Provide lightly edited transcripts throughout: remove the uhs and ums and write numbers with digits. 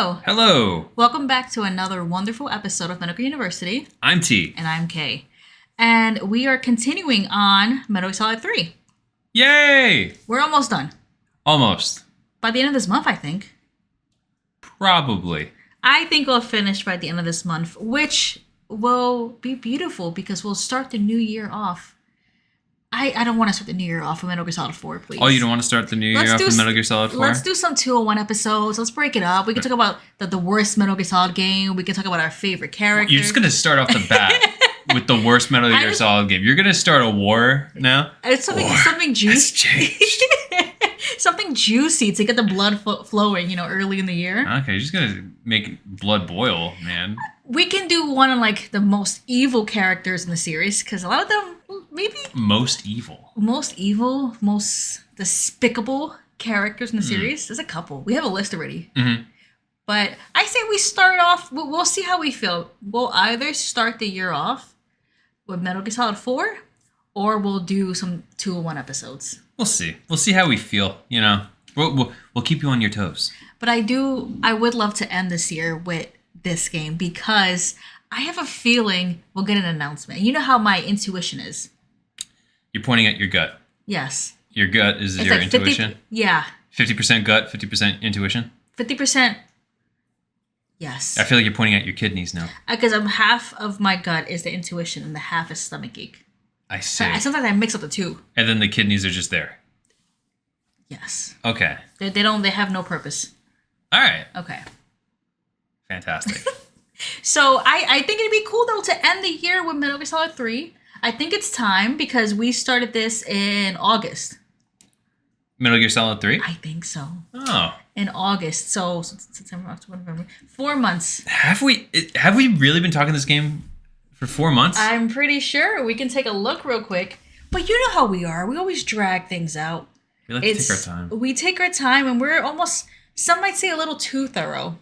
Hello. Hello. Welcome back to another wonderful episode of Metal Gear University. I'm T. And I'm Kay. And we are continuing on Metal Gear Solid 3. Yay! We're almost done. Almost. By the end of this month, I think. Probably. I think we'll finish by the end of this month, which will be beautiful because we'll start the new year off. I don't want to start the new year off with Metal Gear Solid 4, please. Oh, you don't want to start the new year off with Metal Gear Solid 4? Let's do some 201 episodes. Let's break it up. We can talk about the worst Metal Gear Solid game. We can talk about our favorite character. You're just going to start off the bat with the worst Metal Gear Solid game. You're going to start a war now? It's something juicy. Something juicy to get the blood flowing, early in the year. Okay, you're just going to make blood boil, man. We can do one on, the most evil characters in the series, because a lot of them, maybe... Most evil, most despicable characters in the series. There's a couple. We have a list already. Mm-hmm. But I say we start off, we'll see how we feel. We'll either start the year off with Metal Gear Solid 4, or we'll do some 201 episodes. We'll see. We'll see how we feel, We'll keep you on your toes. But I would love to end this year with this game because I have a feeling we'll get an announcement. You know how my intuition is. You're pointing at your gut. Yes. Your gut is it's your like intuition? 50, yeah. 50% gut, 50% intuition? 50%. Yes. I feel like you're pointing at your kidneys now. Because half of my gut is the intuition and the half is stomach ache. I see. So sometimes I mix up the two. And then the kidneys are just there. Yes. Okay. They have no purpose. All right. Okay. Fantastic. So I think it'd be cool though to end the year with Metal Gear Solid 3. I think it's time because we started this in August. Metal Gear Solid 3? I think so. Oh. In August. So September, October, November. 4 months. Have we really been talking this game for 4 months? I'm pretty sure. We can take a look real quick. But you know how we are. We always drag things out. We like to take our time. We take our time and we're almost, some might say a little too thorough.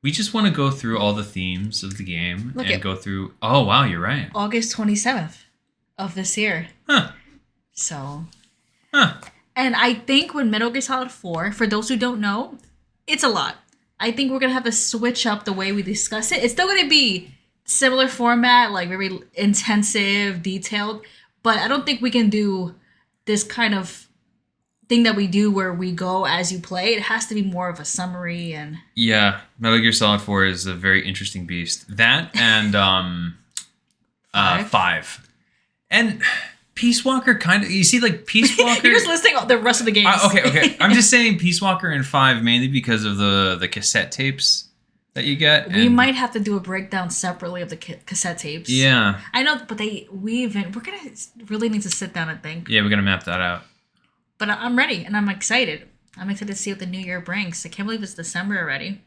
We just want to go through all the themes of the game go through... Oh, wow, you're right. August 27th of this year. Huh. So... Huh. And I think with Metal Gear Solid 4, for those who don't know, it's a lot. I think we're going to have to switch up the way we discuss it. It's still going to be similar format, very intensive, detailed. But I don't think we can do this kind of thing that we do where we go as you play. It has to be more of a summary and... Yeah, Metal Gear Solid 4 is a very interesting beast. That and 5. And Peace Walker kind of... You see, Peace Walker... You're just listing the rest of the games. Okay. I'm just saying Peace Walker and 5 mainly because of the cassette tapes that you get. We might have to do a breakdown separately of the cassette tapes. Yeah. I know, but we're going to really need to sit down and think. Yeah, we're going to map that out. But I'm ready, and I'm excited. I'm excited to see what the new year brings. I can't believe it's December already.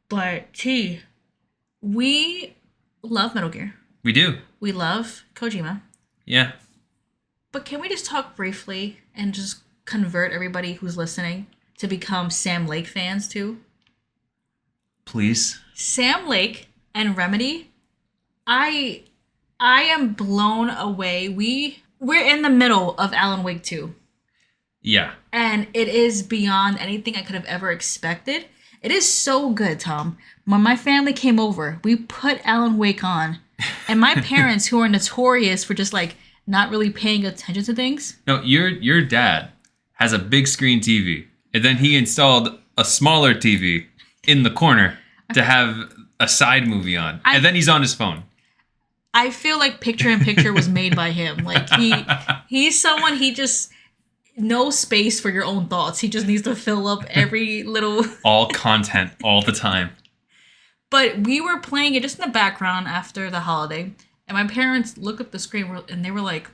But, T, we love Metal Gear. We do. We love Kojima. Yeah. But can we just talk briefly and just convert everybody who's listening to become Sam Lake fans, too? Please. Sam Lake and Remedy, I am blown away. We're in the middle of Alan Wake 2. Yeah. And it is beyond anything I could have ever expected. It is so good, Tom. When my family came over, we put Alan Wake on. And my parents, who are notorious for just not really paying attention to things. No, your dad has a big screen TV. And then he installed a smaller TV in the corner to have a side movie on. And then he's on his phone. I feel like Picture in Picture was made by him. He's someone, he just... No space for your own thoughts. He just needs to fill up every little... All content, all the time. But we were playing it just in the background after the holiday. And my parents looked up the screen and they were like,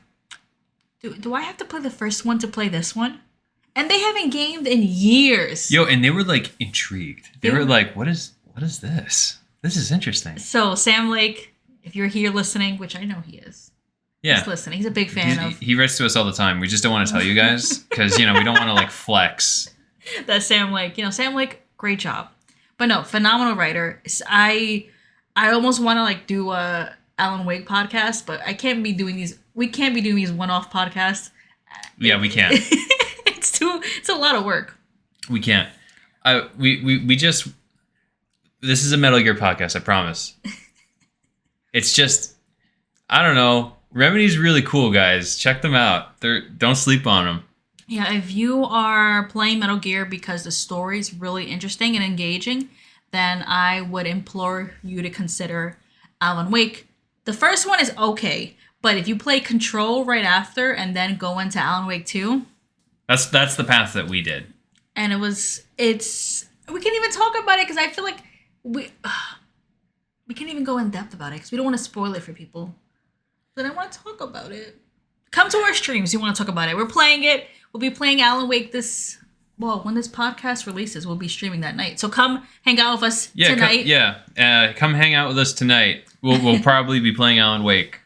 do I have to play the first one to play this one? And they haven't gamed in years. Yo, and they were intrigued. They were like, what is this? This is interesting. So Sam Lake, if you're here listening, which I know he is. Yeah. He's listening. He's a big fan of... He writes to us all the time. We just don't want to tell you guys because, we don't want to flex. That Sam Lake. Sam Lake, great job. But no, phenomenal writer. I almost want to do a Alan Wake podcast, but I can't be doing these. We can't be doing these one-off podcasts. Yeah, we can't. It's a lot of work. We can't. We just, this is a Metal Gear podcast, I promise. It's just, I don't know. Remedy's really cool, guys. Check them out. Don't sleep on them. Yeah, if you are playing Metal Gear because the story is really interesting and engaging, then I would implore you to consider Alan Wake. The first one is okay, but if you play Control right after and then go into Alan Wake 2, that's the path that we did. and we can't even talk about it because I feel like we can't even go in depth about it because we don't want to spoil it for people. But I want to talk about it. Come to our streams. You want to talk about it. We're playing it. We'll be playing Alan Wake when this podcast releases, we'll be streaming that night. So come hang out with us tonight. Come hang out with us tonight. We'll probably be playing Alan Wake.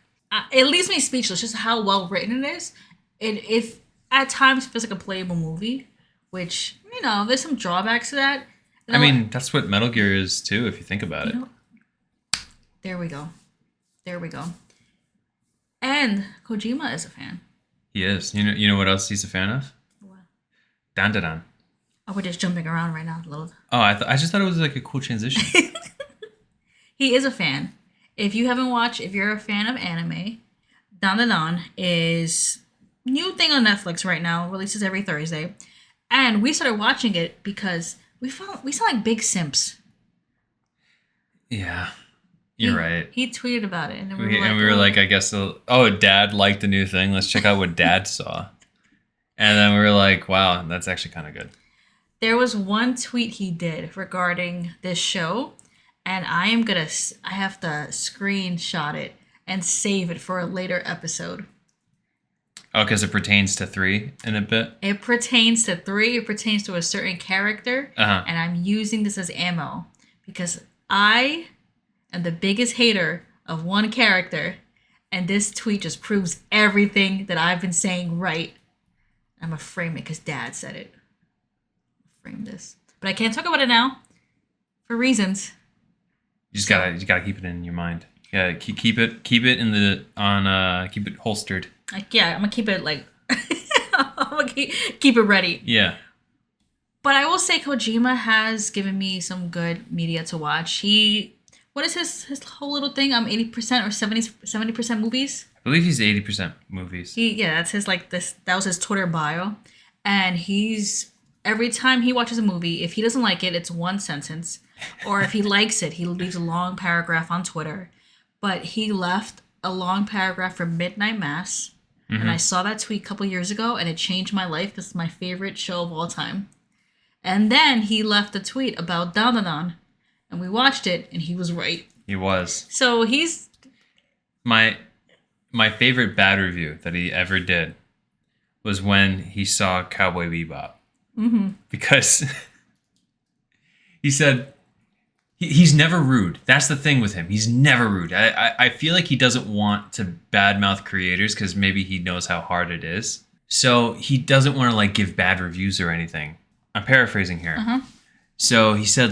It leaves me speechless just how well written it is. It at times feels like a playable movie, which, there's some drawbacks to that. I mean, that's what Metal Gear is too, if you think about it. There we go. And Kojima is a fan. He is. You know what else he's a fan of? What? Dan Dan Dan. Oh, we're just jumping around right now a little. Oh, I just thought it was like a cool transition. He is a fan. If you're a fan of anime, Dan Dan Dan is new thing on Netflix right now. Releases every Thursday, and we started watching it because we sound like big simps. Yeah. You're right. He tweeted about it, and we were like, I guess, Dad liked the new thing. Let's check out what Dad saw. And then we were like, wow, that's actually kind of good. There was one tweet he did regarding this show, and I have to screenshot it and save it for a later episode. Oh, because it pertains to 3 in a bit? It pertains to 3. It pertains to a certain character, and I'm using this as ammo because I am the biggest hater of one character, and this tweet just proves everything that I've been saying right. I'm gonna frame it because Dad said it. Frame this, but I can't talk about it now for reasons. You just gotta keep it in your mind. Yeah, keep it keep it holstered. I'm gonna keep it I'm gonna keep it ready. Yeah. But I will say Kojima has given me some good media to watch. What is his whole little thing? 80% or 70% movies? I believe he's 80% movies. That's his that was his Twitter bio. And every time he watches a movie, if he doesn't like it, it's one sentence. Or if he likes it, he leaves a long paragraph on Twitter. But he left a long paragraph for Midnight Mass. Mm-hmm. And I saw that tweet a couple years ago, and it changed my life. This is my favorite show of all time. And then he left a tweet about Dan Dan Dan. And we watched it, and he was right. He was. So he's... My favorite bad review that he ever did was when he saw Cowboy Bebop. Mm-hmm. Because he said he's never rude. That's the thing with him. He's never rude. I feel like he doesn't want to badmouth creators because maybe he knows how hard it is. So he doesn't want to give bad reviews or anything. I'm paraphrasing here. Uh-huh. So he said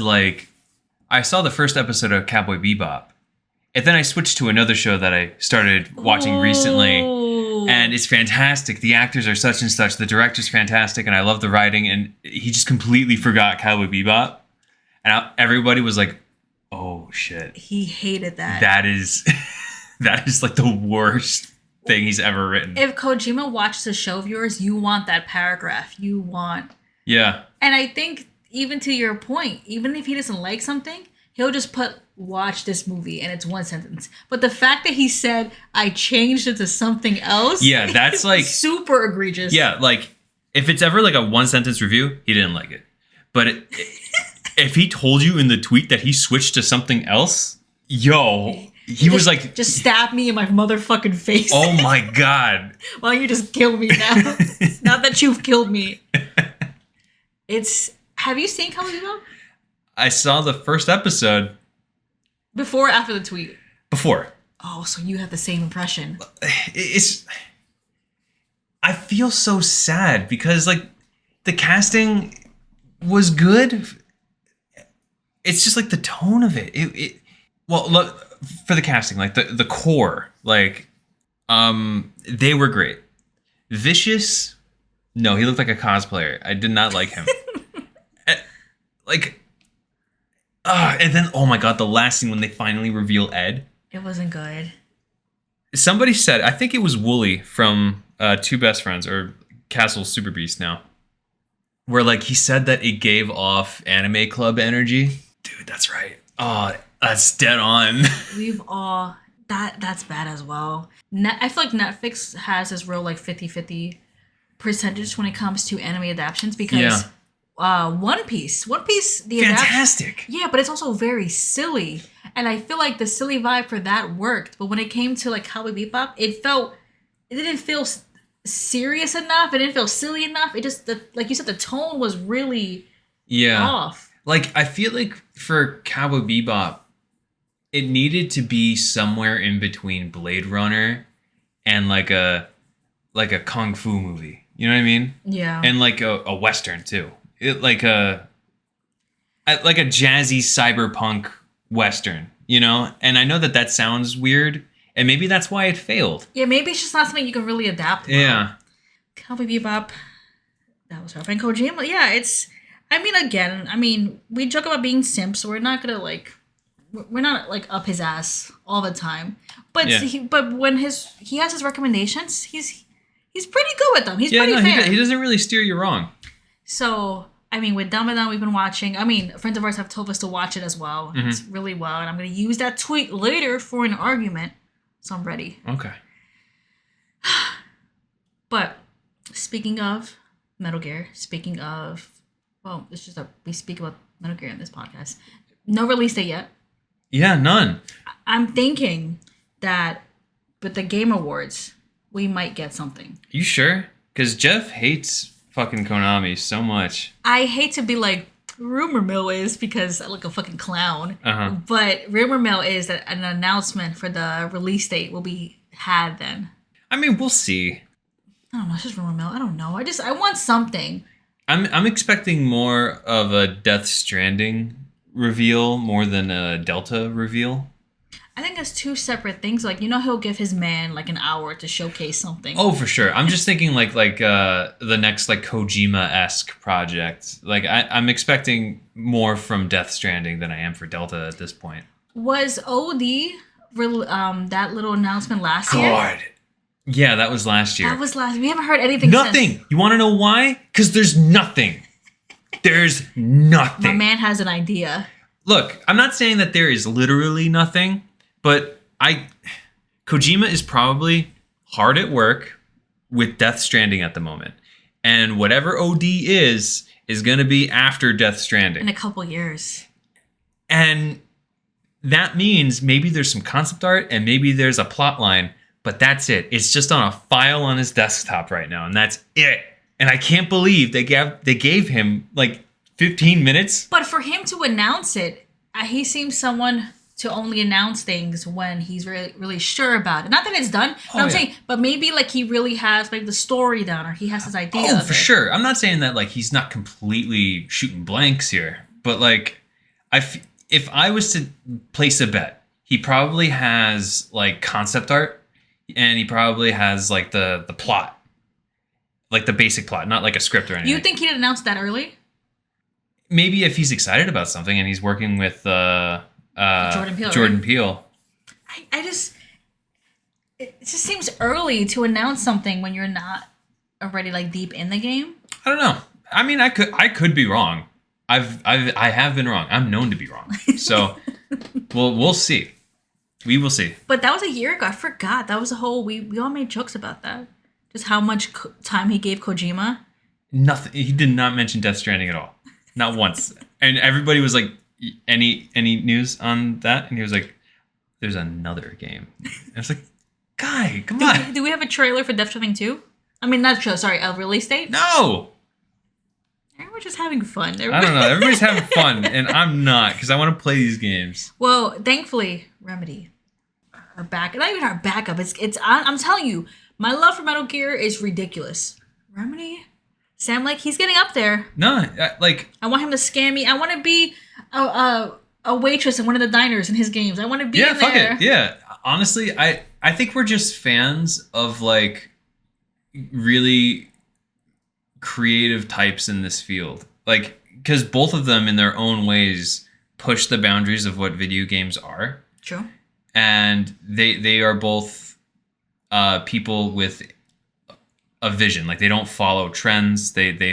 I saw the first episode of Cowboy Bebop, and then I switched to another show that I started watching recently, and it's fantastic. The actors are such and such. The director's fantastic, and I love the writing, and he just completely forgot Cowboy Bebop. And everybody was like, oh, shit. He hated that. That is the worst thing he's ever written. If Kojima watches a show of yours, you want that paragraph. Yeah. And I think, even to your point, even if he doesn't like something, he'll just watch this movie, and it's one sentence. But the fact that he said, I changed it to something else. Yeah, that's super egregious. Yeah, if it's ever a one sentence review, he didn't like it. But if he told you in the tweet that he switched to something else, he was just stab me in my motherfucking face. Oh my God. Why don't you just kill me now? Not that you've killed me. Have you seen Cowboy Bebop? I saw the first episode. Before or after the tweet? Before. Oh, so you have the same impression. I feel so sad because the casting was good. It's just the tone of it. Look, for the casting, the core, they were great. Vicious, no, he looked like a cosplayer. I did not like him. like, and then oh my god, the last scene when they finally reveal Ed. It wasn't good. Somebody said, I think it was Wooly from Two Best Friends or Castle Super Beast now, where like he said that it gave off Anime Club energy. Dude, that's right. Oh, that's dead on. We've all that's bad as well. I feel like Netflix has this real like 50-50 percentage when it comes to anime adaptations because One Piece, the Fantastic. yeah, but it's also very silly, and I feel like the silly vibe for that worked. But when it came to like Cowboy Bebop, it didn't feel serious enough. It didn't feel silly enough. It just like you said, the tone was really off. Like I feel like for Cowboy Bebop, it needed to be somewhere in between Blade Runner and like a kung fu movie. You know what I mean? Yeah. And like a western too. It like a jazzy cyberpunk western, you know? And I know that sounds weird, and maybe that's why it failed. Yeah, maybe it's just not something you can really adapt well. Yeah. Cowboy Bebop, that was rough. And Kojima, yeah, we joke about being simps, so we're not gonna we're not like up his ass all the time. But but when he has his recommendations, he's pretty good with them. He's pretty fair. He doesn't really steer you wrong. So, with Dumbledore, we've been watching. Friends of ours have told us to watch it as well. Mm-hmm. It's really well. And I'm going to use that tweet later for an argument. So I'm ready. Okay. But, speaking of Metal Gear, we speak about Metal Gear in this podcast. No release date yet. Yeah, none. I'm thinking that with the Game Awards, we might get something. You sure? Because Jeff hates fucking Konami so much. I hate to be like rumor mill is because I look a fucking clown. Uh-huh. But rumor mill is that an announcement for the release date will be had then. We'll see. I don't know. It's just rumor mill. I don't know. I want something. I'm expecting more of a Death Stranding reveal more than a Delta reveal. I think that's two separate things. Like, he'll give his man like an hour to showcase something. Oh, for sure. I'm just thinking like the next like Kojima-esque project. Like I'm expecting more from Death Stranding than I am for Delta at this point. Was OD that little announcement last year? God. Yeah, that was last year. We haven't heard anything Nothing. Since. You want to know why? Because there's nothing. There's nothing. My man has an idea. Look, I'm not saying that there is literally nothing. But Kojima is probably hard at work with Death Stranding at the moment. And whatever OD is going to be after Death Stranding. In a couple years. And that means maybe there's some concept art and maybe there's a plot line, but that's it. It's just on a file on his desktop right now, and that's it. And I can't believe they gave him like 15 minutes. But for him to announce it, he seems someone to only announce things when he's really, really sure about it. Not that it's done, but I'm saying, but maybe like he really has like the story down, or he has his idea. Oh, for sure. I'm not saying that like he's not completely shooting blanks here, but like if I was to place a bet, he probably has like concept art, and he probably has like the plot, like the basic plot, not like a script or anything. You think he'd announce that early? Maybe if he's excited about something and he's working with Jordan Peele. Right? It just seems early to announce something when you're not already like deep in the game. I don't know. I could be wrong. I have been wrong. I'm known to be wrong. So we'll see. We will see. But that was a year ago. I forgot. That was a whole we all made jokes about that. Just how much time he gave Kojima. Nothing. He did not mention Death Stranding at all. Not once. And everybody was like, any news on that? And he was like, there's another game. And I was like, guy, come on. Do we have a trailer for Death Stranding 2? Not a trailer, sorry, a release date? No. Everyone's just having fun. I don't know. Everybody's having fun, and I'm not, because I want to play these games. Well, thankfully, Remedy are back. Not even our backup. I'm telling you, my love for Metal Gear is ridiculous. Remedy? Sam Lake, he's getting up there. No, I want him to scam me. I want to be a waitress in one of the diners in his games. I want to be in there. Fuck it. Yeah. Honestly, I think we're just fans of like really creative types in this field. Like because both of them in their own ways push the boundaries of what video games are. True. And they are both people with a vision. Like, they don't follow trends. They're what's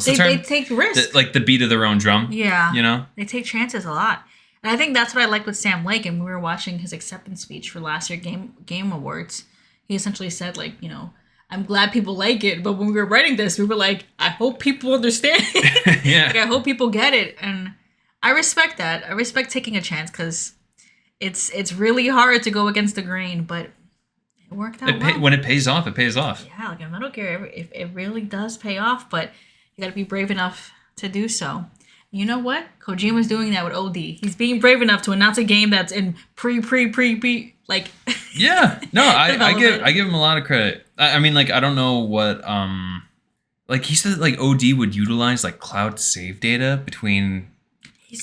the term? They take risks. Like the beat of their own drum. Yeah. You know? They take chances a lot. And I think that's what I like with Sam Lake. And we were watching his acceptance speech for last year Game Awards. He essentially said, like, you know, I'm glad people like it, but when we were writing this, we were like, I hope people understand it. Yeah. Like, I hope people get it. And I respect that. I respect taking a chance, because it's really hard to go against the grain, but it worked out well. When it pays off, it pays off. Yeah, like in Metal Gear, it really does pay off, but you got to be brave enough to do so. You know what? Kojima's doing that with OD. He's being brave enough to announce a game that's in pre like. Yeah, no, I development. give him a lot of credit. I mean, like, I don't know what like, he said, like, OD would utilize like cloud save data between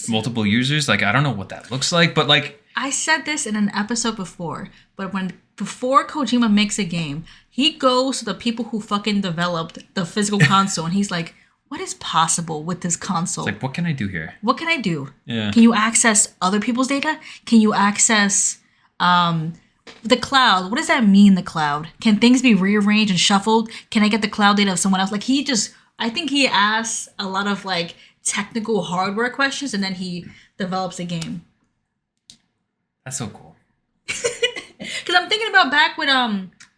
multiple users. Like, I don't know what that looks like, but like, I said this in an episode before, but before Kojima makes a game, he goes to the people who fucking developed the physical console, and he's like, what is possible with this console? it's like, what can I do here? What can I do? Yeah. Can you access other people's data? Can you access the cloud? What does that mean, the cloud? Can things be rearranged and shuffled? Can I get the cloud data of someone else? Like, I think he asks a lot of like technical hardware questions, and then he develops a game. That's so cool. Because I'm thinking about back with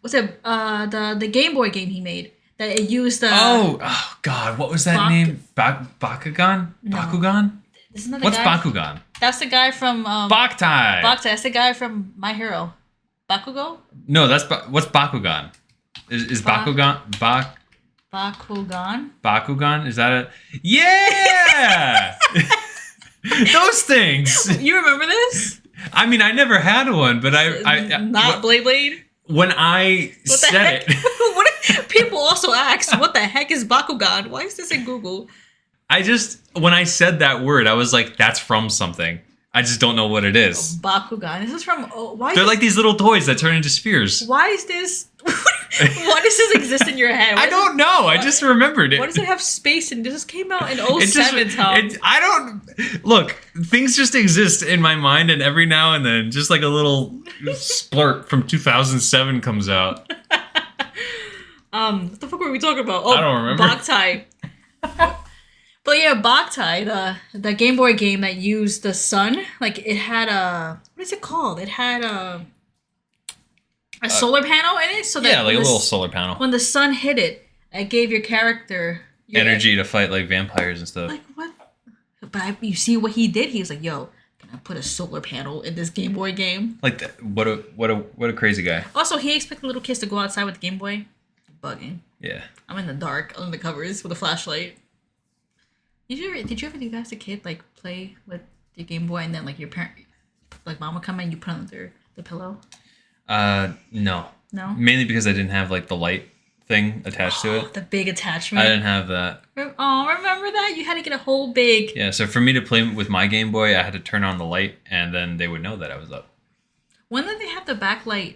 what's it the Game Boy game he made that it used the Oh God, what was that name? Bakugan? No. Bakugan? Isn't that the What's guy? Bakugan? That's the guy from Boktai. Boktai. That's the guy from My Hero. Bakugo? No, what's Bakugan? Is Bakugan Bakugan? Bakugan? Is that it? Yeah. Those things. You remember this? I mean, I never had one, but Not Blade. when I What the said heck? it, What if, people also ask, what the heck is Bakugan? Why is this in Google? when I said that word, I was like, that's from something. I just don't know what it is. Bakugan. This is from why? They're like these little toys that turn into spheres. Why is this? Why does this exist in your head? I don't know. I just remembered it. Why does it have space? And this came out in It 07, Tom. I don't look. Things just exist in my mind, and every now and then, just like a little splurt from 2007 comes out. What the fuck were we talking about? Oh, I don't remember. Boktai. But yeah, Boktai, the Game Boy game that used the sun, like it had what is it called? It had a solar panel in it, so that Yeah, like a little solar panel. when the sun hit it, it gave your character Energy to fight like vampires and stuff. Like what? But you see what he did? He was like, "Yo, can I put a solar panel in this Game Boy game?" Like that, what a crazy guy. Also, he expected little kids to go outside with the Game Boy. Bugging. Yeah. I'm in the dark under the covers with a flashlight. Did you ever do that as a kid? Like play with your Game Boy and then like your parent, like mom would come in and you put on the pillow? No. No? Mainly because I didn't have like the light thing attached to it. The big attachment. I didn't have that. Oh, remember that? You had to get a whole big... Yeah, so for me to play with my Game Boy, I had to turn on the light, and then they would know that I was up. When did they have the backlight?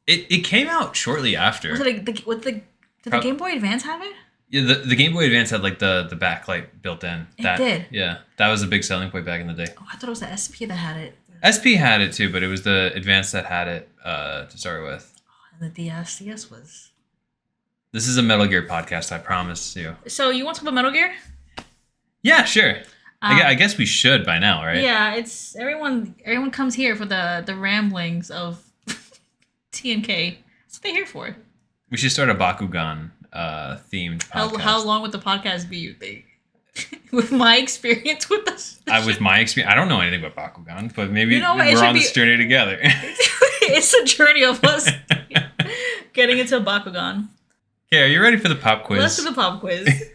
It came out shortly after. Was it did the Game Boy Advance have it? Yeah, the Game Boy Advance had like the backlight built in. It did? Yeah, that was a big selling point back in the day. Oh, I thought it was the SP that had it. SP had it too, but it was the Advance that had it to start with. And the DS. DS was... This is a Metal Gear podcast, I promise you. So you want to talk about Metal Gear? Yeah, sure. I guess we should by now, right? Yeah, it's everyone comes here for the ramblings of TNK. That's what they're here for. We should start a Bakugan themed podcast. How long would the podcast be, you think? With my experience with this. With my experience, I don't know anything about Bakugan, but maybe You know what, it we're should on be- this journey together. It's a journey of us getting into Bakugan. Okay, are you ready for the pop quiz? Let's do the pop quiz.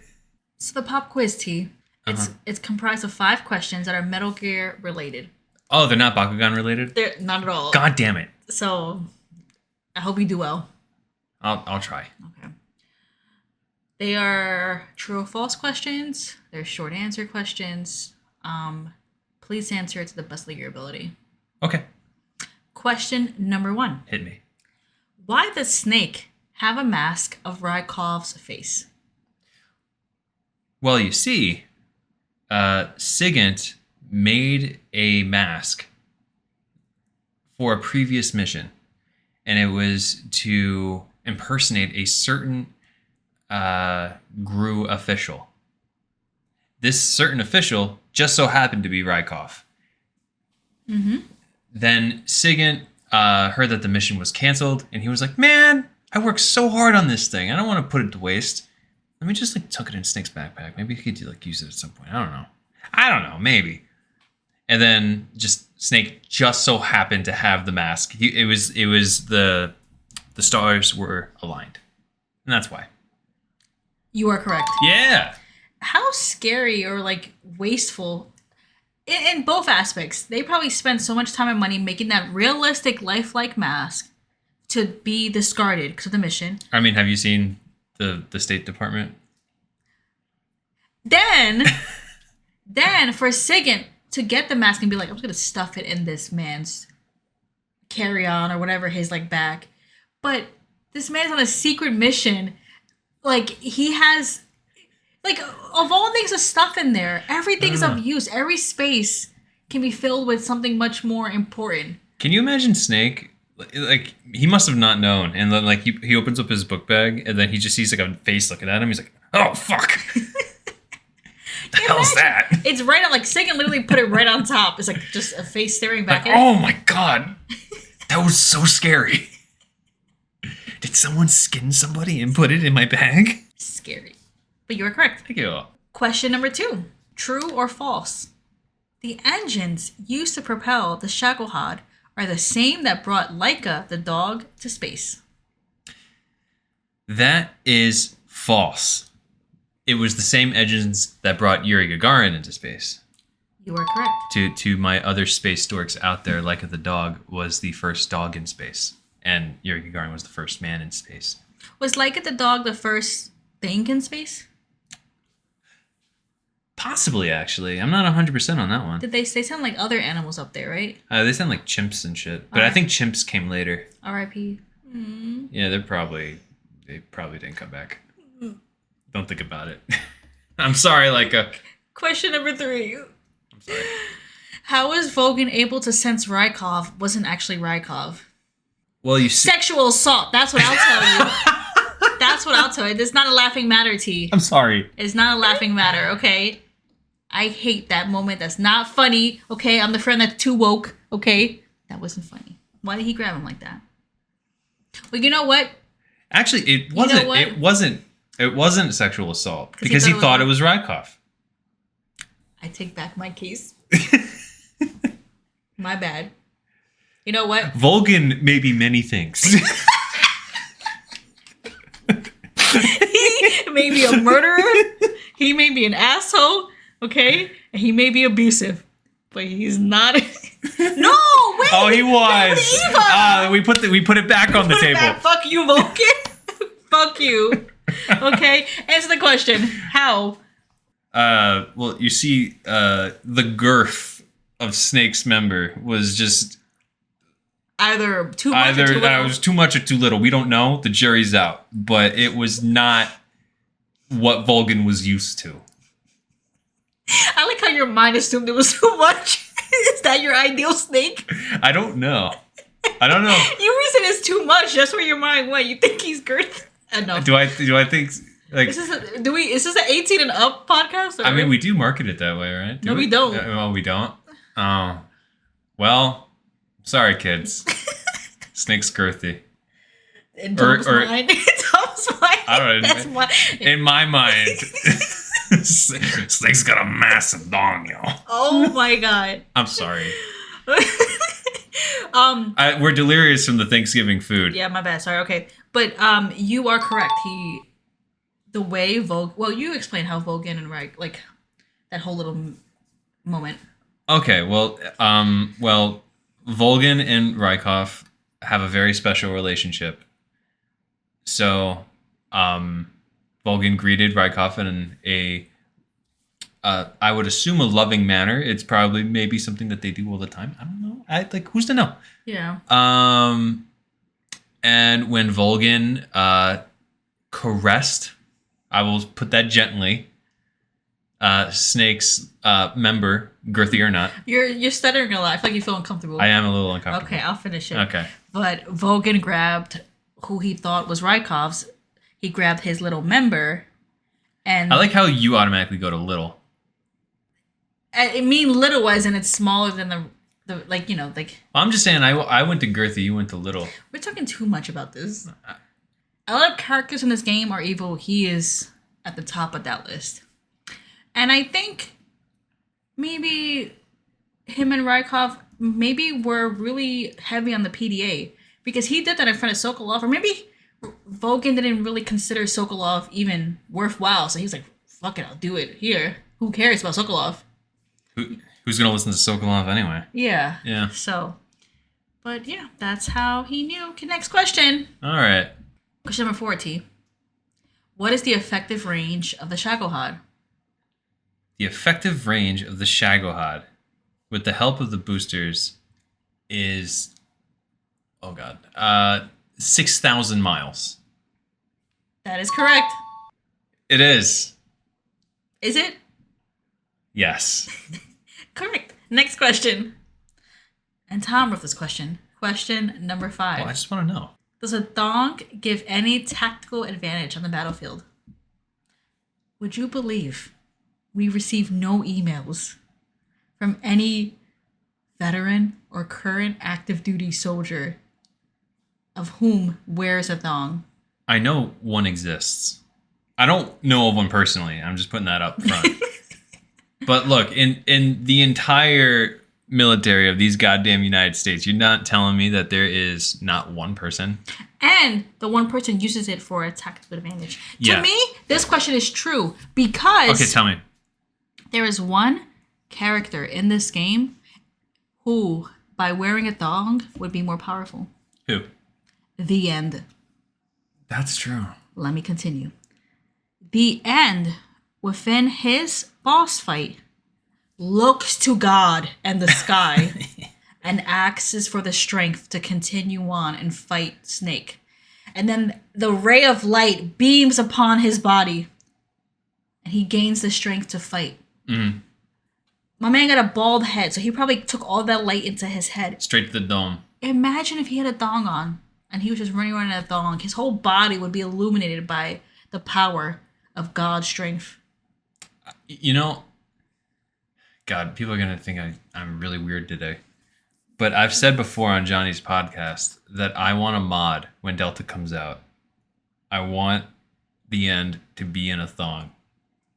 So the pop quiz, T. It's comprised of 5 questions that are Metal Gear related. Oh, they're not Bakugan related? They're not at all. God damn it. So I hope you do well. I'll try. Okay. They are true or false questions. They're short answer questions. Please answer it to the best of your ability. Okay. Question number 1. Hit me. Why does Snake have a mask of Rykov's face? Well, you see, Sigint made a mask for a previous mission, and it was to impersonate a certain GRU official. This certain official just so happened to be Rykov. Mm-hmm. Then Sigint heard that the mission was canceled, and he was like, "Man, I worked so hard on this thing. I don't want to put it to waste. Let me just tuck it in Snake's backpack. Maybe he could use it at some point. I don't know. Maybe." And then Snake just so happened to have the mask. It was the stars were aligned, and that's why. You are correct. Yeah. How scary or wasteful in both aspects. They probably spent so much time and money making that realistic lifelike mask to be discarded because of the mission. I mean, have you seen the State Department? Then for Sigint to get the mask and be like, I'm just gonna stuff it in this man's carry-on or whatever, his back. But this man's on a secret mission. He has of all things of stuff in there, everything's of use. Every space can be filled with something much more important. Can you imagine Snake? He must have not known, and then he opens up his book bag, and then he just sees a face looking at him. He's like, "Oh fuck, the hell's that?" It's right on Sigint literally put it right on top. It's just a face staring back at oh my god, that was so scary. Did someone skin somebody and put it in my bag? Scary. But you are correct. Thank you. Question number 2. True or false? The engines used to propel the Shagohod are the same that brought Laika, the dog, to space. That is false. It was the same engines that brought Yuri Gagarin into space. You are correct. To my other space dorks out there, Laika the dog was the first dog in space, and Yuri Gagarin was the first man in space. Was Laika the dog the first thing in space? Possibly, actually. I'm not 100% on that one. They sound like other animals up there, right? They sound like chimps and shit. But I think chimps came later. R.I.P. Yeah, they probably didn't come back. Don't think about it. I'm sorry, Question number 3. I'm sorry. How was Vogan able to sense Rykov wasn't actually Rykov? Well, you see... Sexual assault. That's what I'll tell you. That's what I'll tell you. It's not a laughing matter, T. I'm sorry. It's not a laughing matter, okay? I hate that moment. That's not funny, okay? I'm the friend that's too woke, okay? That wasn't funny. Why did he grab him like that? Well, you know what? Actually, it wasn't. You know what? It wasn't sexual assault because he thought it was Rykov. I take back my case. My bad. You know what? Vogan may be many things. He may be a murderer. He may be an asshole. Okay, and he may be abusive, but he's not. No, wait. Oh, he was. We put it back on the table. Fuck you, Vulcan. Fuck you. Okay, answer the question. How? Well, you see, the girth of Snake's member was just either too much or too little. It was too much or too little. We don't know. The jury's out. But it was not what Vogan was used to. I like how your mind assumed it was too much. Is that your ideal Snake? I don't know. You reason it's too much. That's where your mind went. You think he's girth enough. Do I think is this an 18 and up podcast? I mean, we do market it that way, right? No, we don't. Well, we don't. Oh, well, sorry, kids. Snake's girthy. In Tom's mind. In Tom's mind. I don't know. That's my... In my mind, Snake's got a massive dong, yo. Oh my god. I'm sorry. We're delirious from the Thanksgiving food. Yeah, my bad. Sorry. Okay, but you are correct. The way Well, you explain how Vogan and Reich, that whole little moment. Okay. Well, Vogan and Rykov have a very special relationship. So, Vogan greeted Rykov in I would assume a loving manner. It's probably maybe something that they do all the time. I don't know. Who's to know? Yeah. And when Vogan caressed, I will put that gently, Snake's member, girthy or not. You're stuttering a lot. I feel like you feel uncomfortable. I am a little uncomfortable. Okay, I'll finish it. Okay. But Vogan grabbed who he thought was Rykov's. He grabbed his little member, and I like how you automatically go to little. I mean little as in it's smaller than the like like. I'm just saying I went to girthy, you went to little. We're talking too much about this. A lot of characters in this game are evil. He is at the top of that list. And I think maybe him and Rykov maybe were really heavy on the PDA because he did that in front of Sokolov. Or maybe Vogan didn't really consider Sokolov even worthwhile. So he was like, fuck it, I'll do it here. Who cares about Sokolov? Who's going to listen to Sokolov anyway? Yeah. Yeah. So, but yeah, that's how he knew. Okay, next question. All right. Question number 4, T. What is the effective range of the Shagohod? The effective range of the Shagohod, with the help of the boosters, is 6,000 miles. That is correct. It is. Is it? Yes. Correct. Next question. And Tom wrote this question. Question number 5. Well, I just want to know. Does a thong give any tactical advantage on the battlefield? Would you believe we receive no emails from any veteran or current active duty soldier of whom wears a thong? I know one exists. I don't know of one personally. I'm just putting that up front. But look, in the entire military of these goddamn United States, you're not telling me that there is not one person. And the one person uses it for a tactical advantage. Yeah. To me, this question is true because Okay, tell me. there is one character in this game who, by wearing a thong, would be more powerful. Who? The End. That's true. Let me continue. The End, within his boss fight, looks to God and the sky and asks for the strength to continue on and fight Snake. And then the ray of light beams upon his body and he gains the strength to fight. Mm-hmm. My man got a bald head, so he probably took all that light into his head. Straight to the dome. Imagine if he had a thong on and he was just running around in a thong. His whole body would be illuminated by the power of God's strength. You know, God, people are going to think I'm really weird today. But I've said before on Johnny's podcast that I want a mod when Delta comes out. I want the End to be in a thong.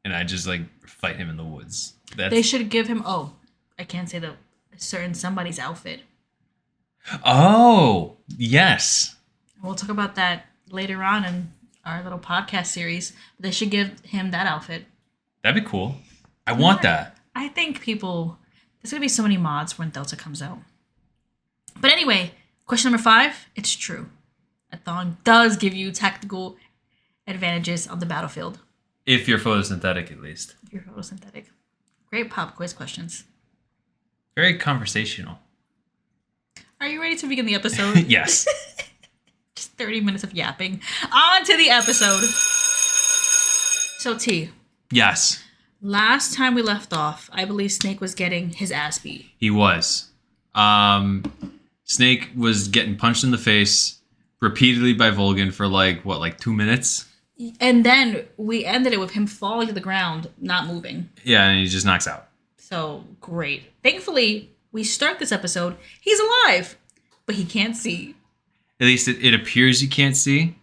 And I just fight him in the woods. They should give him, I can't say the certain somebody's outfit. Oh, yes. We'll talk about that later on in our little podcast series. They should give him that outfit. That'd be cool. I want that. I think there's going to be so many mods when Delta comes out. But anyway, question number 5, it's true. A thong does give you tactical advantages on the battlefield. If you're photosynthetic, at least. If you're photosynthetic. Great pop quiz questions. Very conversational. Are you ready to begin the episode? Yes. Just 30 minutes of yapping. On to the episode. So, T. Yes. Last time we left off, I believe Snake was getting his ass beat. He was. Snake was getting punched in the face repeatedly by Volgan for 2 minutes? And then we ended it with him falling to the ground, not moving. Yeah, and he just knocks out. So, great. Thankfully, we start this episode. He's alive, but he can't see. At least it appears you can't see.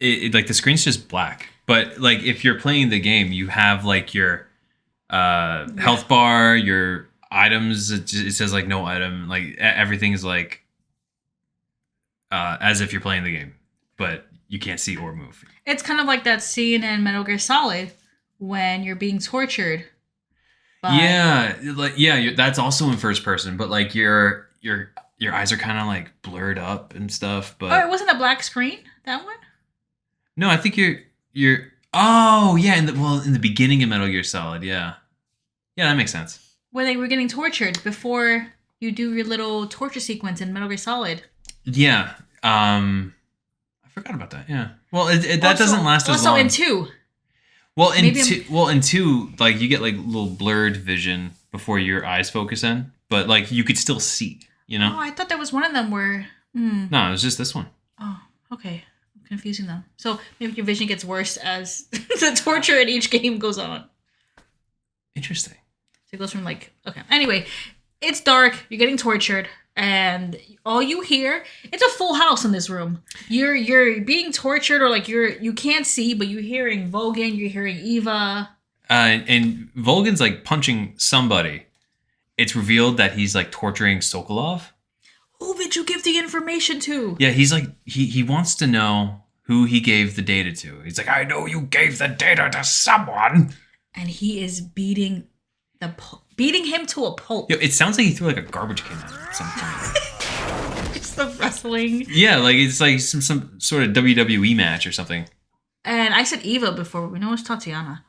The screen's just black. But if you're playing the game, you have your health bar, your items. It says no item. Everything is as if you're playing the game, but you can't see or move. It's kind of like that scene in Metal Gear Solid when you're being tortured. That's also in first person, but your eyes are kind of blurred up and stuff. But it wasn't a black screen, that one? No, I think you're. Oh yeah, in the beginning of Metal Gear Solid, yeah, that makes sense. When they were getting tortured before you do your little torture sequence in Metal Gear Solid. Yeah, I forgot about that. Yeah, well, that doesn't last as long. Also in 2. Well, in Maybe in two, like you get like little blurred vision before your eyes focus in, but like you could still see. You Oh, know? I thought there was one of them where. No, it was just this one. Oh, okay. Confusing them. So maybe your vision gets worse as the torture in each game goes on. Interesting. So it goes from like okay. Anyway, it's dark. You're getting tortured, and all you hear it's a full house in this room. You're being tortured, or like you can't see, but you're hearing Vogan. You're hearing Eva. And Volgan's like punching somebody. It's revealed that he's like torturing Sokolov. Who did you give the information to? Yeah, he's like he wants to know who he gave the data to. He's like, I know you gave the data to someone. And he is beating him to a pulp. Yo, it sounds like he threw like a garbage can at him at some point. It's the wrestling. Yeah, like it's like some sort of WWE match or something. And I said Eva before. We know it's Tatiana.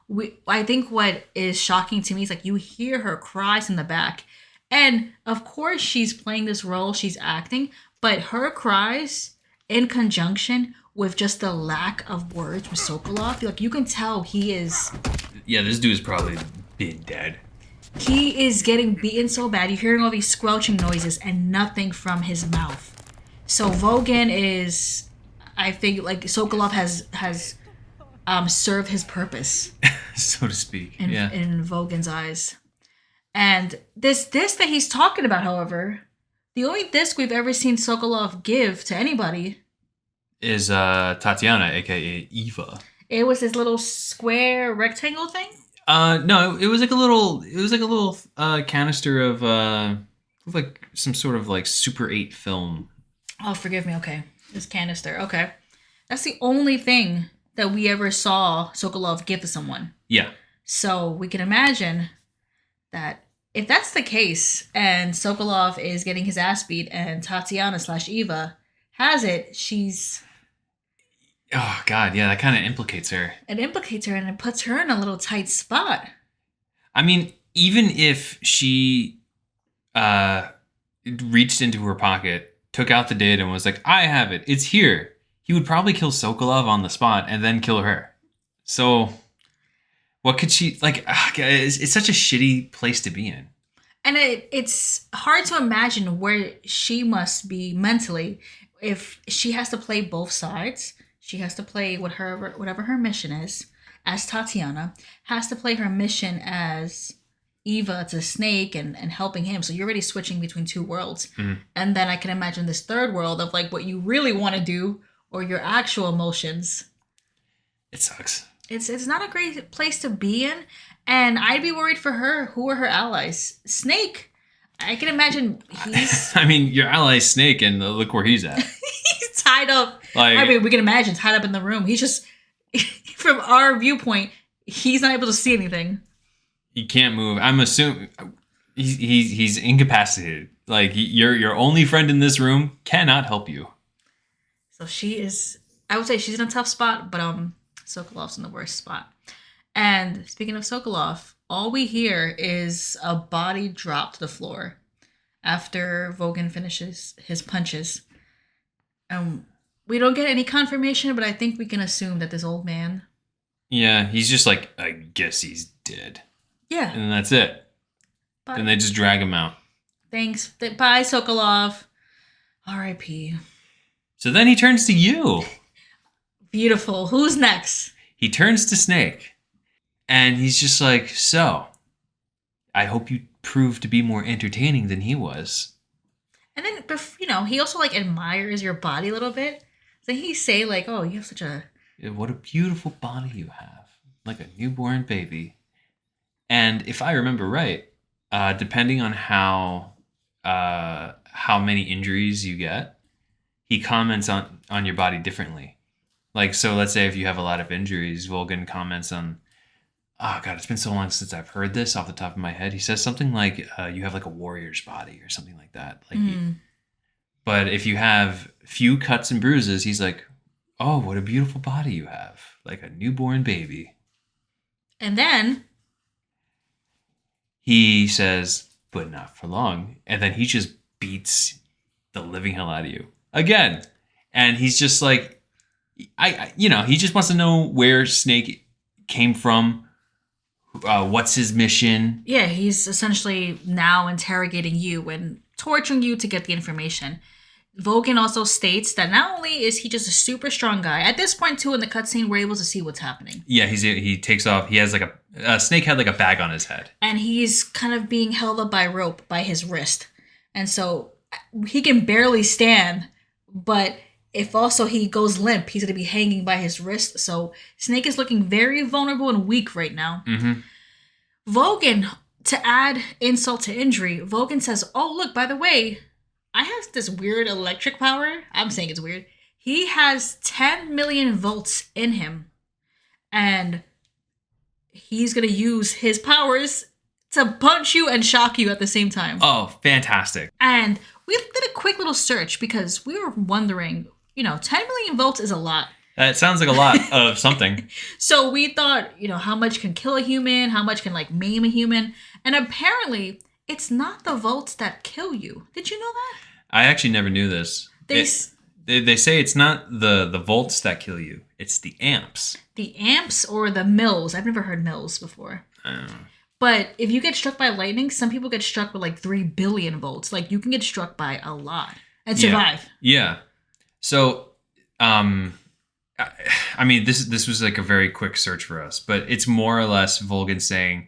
I think what is shocking to me is like you hear her cries in the back. And of course she's playing this role, she's acting, but her cries in conjunction with just the lack of words with Sokolov, like you can tell he is Yeah, this dude is probably been dead. he is getting beaten so bad. You're hearing all these squelching noises and nothing from his mouth. So Vogan is I think like Sokolov has served his purpose. So to speak. In Yeah. Vogan's eyes. And this disc that he's talking about, however, the only disc we've ever seen Sokolov give to anybody Is Tatiana, aka Eva. it was this little square rectangle thing. No, it was like a little canister of like some sort of like Super 8 film. Oh, forgive me. Okay, this canister. Okay, that's the only thing that we ever saw Sokolov give to someone. Yeah. So we can imagine that if that's the case, and Sokolov is getting his ass beat, and Tatiana / Eva has it, Oh God, yeah, that kind of implicates her. it implicates her and it puts her in a little tight spot. I mean, even if she reached into her pocket, took out the data, and was like, "I have it. It's here." He would probably kill Sokolov on the spot and then kill her. So, what could she like? It's such a shitty place to be in. And it's hard to imagine where she must be mentally if she has to play both sides. She has to play whatever her mission is as Tatiana, has to play her mission as Eva to Snake and helping him. So you're already switching between two worlds. Mhm. And then I can imagine this third world of like what you really want to do or your actual emotions. It sucks. It's not a great place to be in. And I'd be worried for her. Who are her allies? Snake. I can imagine he's I mean, your ally is Snake, and look where he's at. he's tied up. Like, I mean, we can imagine tied up in the room. He's just from our viewpoint, he's not able to see anything. he can't move. I'm assuming he's incapacitated. Like, your only friend in this room cannot help you. So she is. I would say she's in a tough spot, but Sokolov's in the worst spot. And speaking of Sokolov, all we hear is a body drop to the floor after Vogan finishes his punches. We don't get any confirmation, but I think we can assume that this old man. Yeah, he's just like, I guess he's dead. Yeah. And that's it. But Then they just drag him out. thanks. Bye, Sokolov. R.I.P. So then he turns to you. Beautiful. Who's next? He turns to Snake. And he's just like, so, I hope you prove to be more entertaining than he was. And then, he also like admires your body a little bit. So he say like, "Oh, you have such a What a beautiful body you have. Like a newborn baby. And if I remember right, depending on how many injuries you get, he comments on your body differently. Like, so let's say if you have a lot of injuries, Volgan comments on, oh God, it's been so long since I've heard this off the top of my head. He says something like, you have like a warrior's body or something like that. Like, but if you have few cuts and bruises, he's like, oh, what a beautiful body you have. Like a newborn baby. And then He says, but not for long. And then he just beats the living hell out of you again. And he's just like, he just wants to know where Snake came from? What's his mission? Yeah, he's essentially now interrogating you and torturing you to get the information. Vogan also states that not only is he just a super strong guy, at this point too in the cutscene we're able to see what's happening. Yeah, he takes off. He has like a Snake had like a bag on his head, and he's kind of being held up by rope by his wrist, and so he can barely stand. But if also he goes limp, he's gonna be hanging by his wrist. So Snake is looking very vulnerable and weak right now. Mm-hmm. Vogan, to add insult to injury, Vogan says, "Oh look, by the way, I have this weird electric power." I'm saying it's weird. He has 10 million volts in him. And he's going to use his powers to punch you and shock you at the same time. Oh, fantastic. And we did a quick little search because we were wondering, 10 million volts is a lot. That sounds like a lot of something. So we thought, how much can kill a human? How much can maim a human? And apparently it's not the volts that kill you. Did you know that? I actually never knew this. They say it's not the volts that kill you. It's the amps. The amps or the mils. I've never heard mils before. But if you get struck by lightning, some people get struck with 3 billion volts. You can get struck by a lot and survive. Yeah. So, I mean, this was a very quick search for us, but it's more or less Volgan saying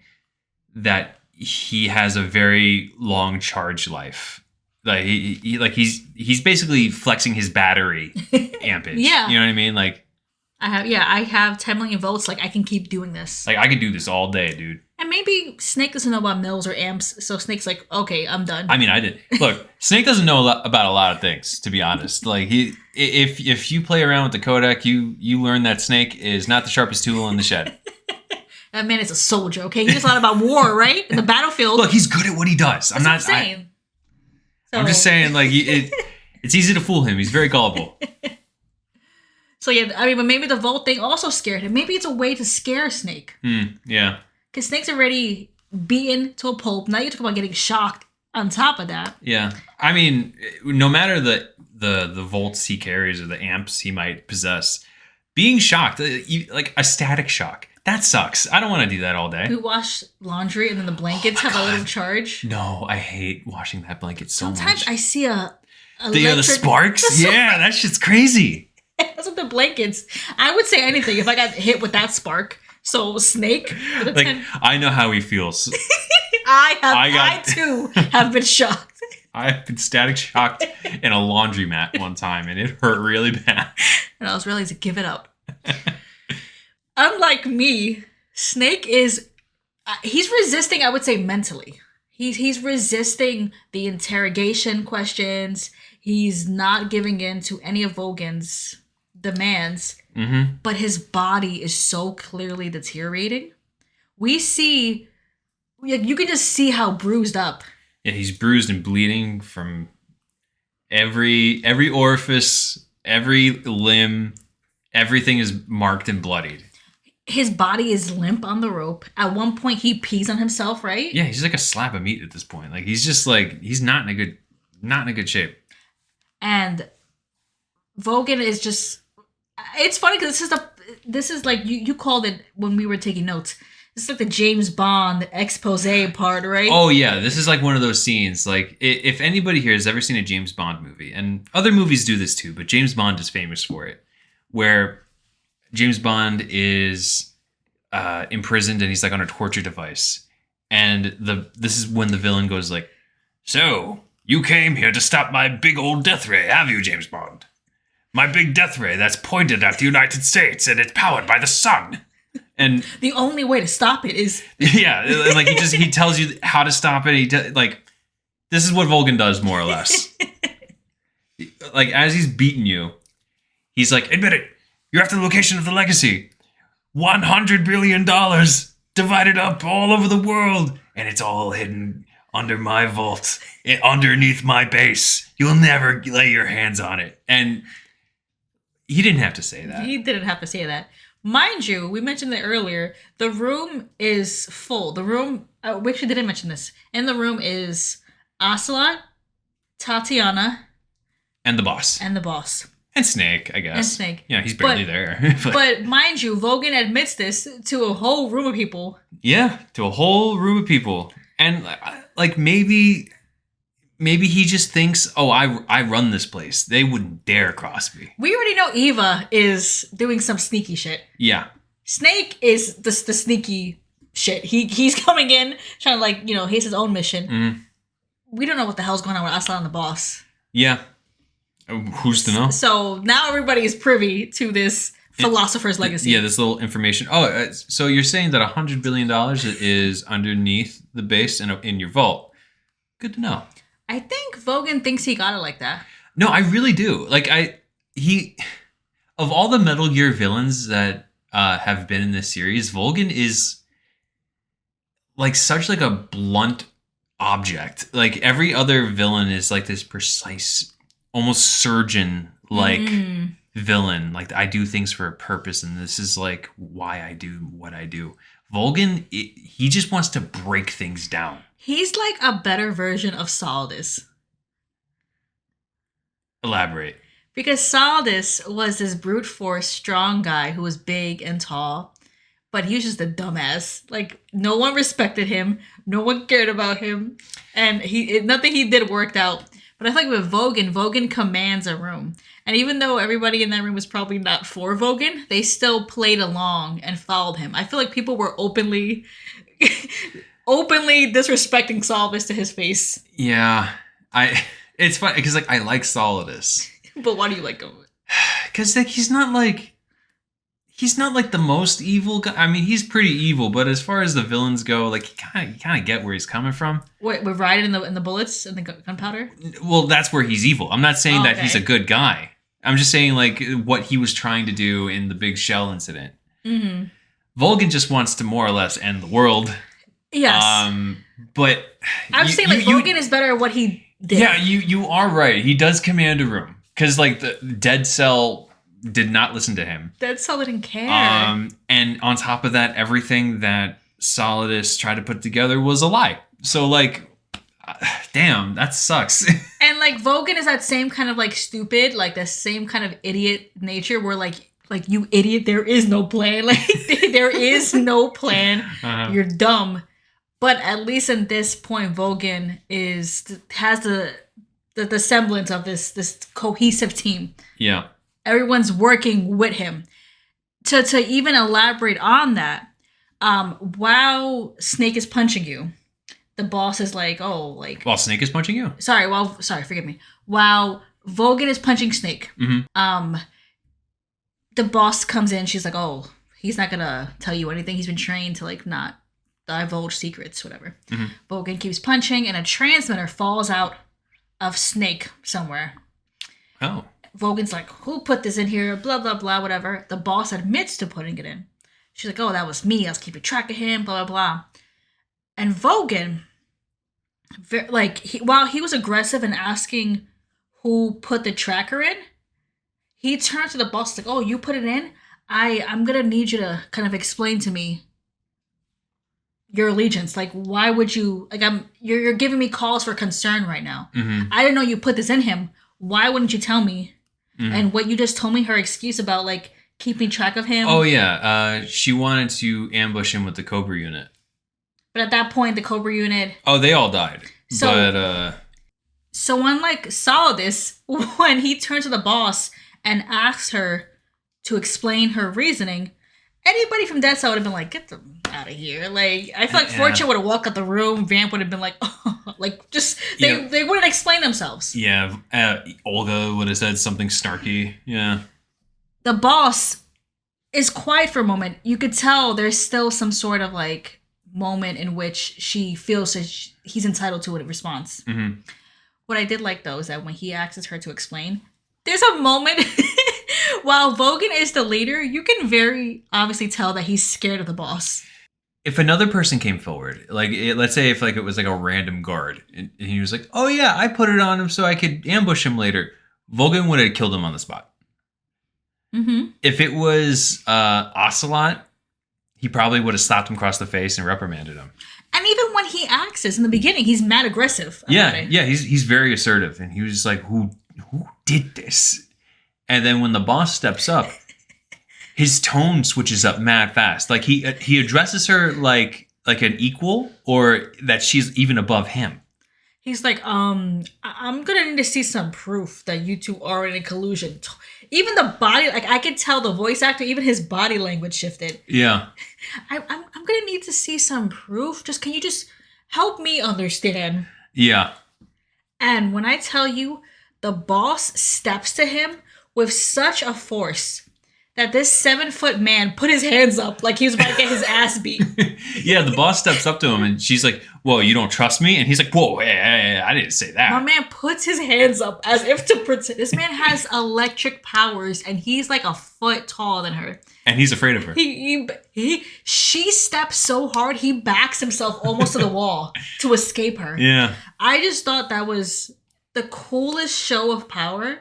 that he has a very long charge life. He's basically flexing his battery ampage. Yeah. You know what I mean? I have 10 million volts. I can keep doing this. I could do this all day, dude. And maybe Snake doesn't know about mils or amps, so Snake's okay, I'm done. I mean, I did. Look, Snake doesn't know about a lot of things, to be honest. If you play around with the codec, you learn that Snake is not the sharpest tool in the shed. That man is a soldier, okay? He knows a lot about war, right? In the battlefield. Look, he's good at what he does. That's what I'm saying. I'm just saying, it's easy to fool him. He's very gullible. So yeah, but maybe the Volt thing also scared him. Maybe it's a way to scare Snake. Yeah. Because Snake's already beaten to a pulp. Now you talk about getting shocked on top of that. Yeah. I mean, no matter the volts he carries or the amps he might possess, being shocked, like a static shock, that sucks. I don't want to do that all day. We wash laundry and then the blankets have a little charge. No, I hate washing that blanket so much. Sometimes I see the sparks? Yeah, that shit's crazy. That's with the blankets. I would say anything if I got hit with that spark. So Snake. I know how he feels. I too have been shocked. I've been static shocked in a laundromat one time, and it hurt really bad. And I was ready to give it up. Unlike me, Snake is he's resisting, I would say, mentally. He's resisting the interrogation questions. He's not giving in to any of Vogan's demands. Mm-hmm. But his body is so clearly deteriorating. We see, you can just see how bruised up. Yeah, he's bruised and bleeding from every orifice, every limb. Everything is marked and bloodied. His body is limp on the rope. At one point, he pees on himself, right? Yeah, he's like a slab of meat at this point. He's just he's not in a good shape. And Vogan is just. It's funny because this is you called it when we were taking notes. This is the James Bond expose part, right? Oh yeah, this is one of those scenes. If anybody here has ever seen a James Bond movie, and other movies do this too, but James Bond is famous for it, where James Bond is imprisoned and he's on a torture device, and this is when the villain goes "So you came here to stop my big old death ray, have you, James Bond? My big death ray that's pointed at the United States and it's powered by the sun." And the only way to stop it is yeah, he tells you how to stop it. This is what Volgan does more or less. As he's beating you, he's admit it. You're after the location of the legacy. $100 billion divided up all over the world, and it's all hidden under my vault, underneath my base. You'll never lay your hands on it. And he didn't have to say that. He didn't have to say that. Mind you, we mentioned it earlier. The room is full. The room, we actually didn't mention this. In the room is Ocelot, Tatiana, and the boss. And Snake, I guess. And Snake. Yeah, he's barely there. But mind you, Vogan admits this to a whole room of people. Yeah, to a whole room of people. And like maybe he just thinks, oh, I run this place. They wouldn't dare cross me. We already know Eva is doing some sneaky shit. Yeah. Snake is the sneaky shit. He's coming in trying to like, he has his own mission. Mm-hmm. We don't know what the hell's going on with Aslan the boss. Yeah. Who's to know? So now everybody is privy to this philosopher's legacy. Yeah, this little information. Oh, so you're saying that $100 billion is underneath the base in your vault. Good to know. I think Vogan thinks he got it like that. No, I really do. Like of all the Metal Gear villains that have been in this series, Volgin is like such like a blunt object. Like every other villain is like this precise, almost surgeon like villain. Like I do things for a purpose, and this is like why I do what I do. Volgin, he just wants to break things down. He's like a better version of Solidus. Elaborate. Because Solidus was this brute force strong guy who was big and tall, but he was just a dumbass. Like no one respected him, no one cared about him, and nothing he did worked out. But I feel like with Vogan commands a room. And even though everybody in that room was probably not for Vogan, they still played along and followed him. I feel like people were openly disrespecting Solidus to his face. Yeah. It's funny because like I like Solidus. But why do you like him? Because like he's not like the most evil guy. I mean, he's pretty evil, but as far as the villains go, like you kind of get where he's coming from. Wait, we're riding in the bullets and the gunpowder? Well, that's where he's evil. I'm not saying that he's a good guy. I'm just saying like what he was trying to do in the big shell incident. Mm-hmm. Volgin just wants to more or less end the world. Yes. But I'm saying like Vogan is better at what he did. Yeah, you are right. He does command a room because like the Dead Cell did not listen to him. Dead Cell didn't care. And on top of that, everything that Solidus tried to put together was a lie. So like, damn, that sucks. And like Vogan is that same kind of like stupid, like the same kind of idiot nature where like you idiot, there is no plan. Like there is no plan. Uh-huh. You're dumb. But at least in this point, Vogan has the semblance of this cohesive team. Yeah. Everyone's working with him. To even elaborate on that, while Snake is punching you, the boss is like, oh, like... While Snake is punching you? Sorry, forgive me. While Vogan is punching Snake, the boss comes in, she's like, oh, he's not gonna tell you anything. He's been trained to like not divulge secrets, whatever. Mm-hmm. Vogan keeps punching, and a transmitter falls out of Snake somewhere. Oh. Vogan's like, who put this in here? Blah, blah, blah, whatever. The boss admits to putting it in. She's like, oh, that was me. I was keeping track of him, blah, blah, blah. And Vogan, while he was aggressive and asking who put the tracker in, he turned to the boss like, oh, you put it in? I'm going to need you to kind of explain to me your allegiance. Like, why would you, like, you're giving me cause for concern right now. Mm-hmm. I didn't know you put this in him. Why wouldn't you tell me? Mm-hmm. And what you just told me, her excuse about, like, keeping track of him. Oh, yeah. She wanted to ambush him with the Cobra unit. But at that point, the Cobra unit... Oh, they all died. So unlike Solidus, when he turned to the boss and asked her to explain her reasoning, anybody from Dead Cell would have been like, get them out of here. Like, I feel like Fortune would have walked out the room. Vamp would have been like, oh, like, just, they wouldn't explain themselves. Yeah, Olga would have said something snarky. Yeah. The boss is quiet for a moment. You could tell there's still some sort of, like, moment in which she feels that he's entitled to a response. Mm-hmm. What I did like, though, is that when he asks her to explain, there's a moment... While Vogan is the leader, you can very obviously tell that he's scared of the boss. If another person came forward, like let's say if like it was like a random guard, and he was like, "Oh yeah, I put it on him so I could ambush him later," Vogan would have killed him on the spot. Mm-hmm. If it was Ocelot, he probably would have slapped him across the face and reprimanded him. And even when he acts in the beginning, he's mad aggressive. Yeah, he's very assertive, and he was just like, "Who did this?" And then when the boss steps up, his tone switches up mad fast. Like he addresses her like an equal, or that she's even above him. He's like, I'm gonna need to see some proof that you two are in a collusion. Even the body, like I could tell the voice actor, even his body language shifted. Yeah. I'm gonna need to see some proof. Can you just help me understand? Yeah. And when I tell you, the boss steps to him with such a force that this 7-foot man put his hands up like he was about to get his ass beat. Yeah, the boss steps up to him and she's like, "Whoa, you don't trust me?" And he's like, "Whoa, hey, I didn't say that." My man puts his hands up as if to protect. This man has electric powers and he's like a foot taller than her. And he's afraid of her. She steps so hard, he backs himself almost to the wall to escape her. Yeah. I just thought that was the coolest show of power.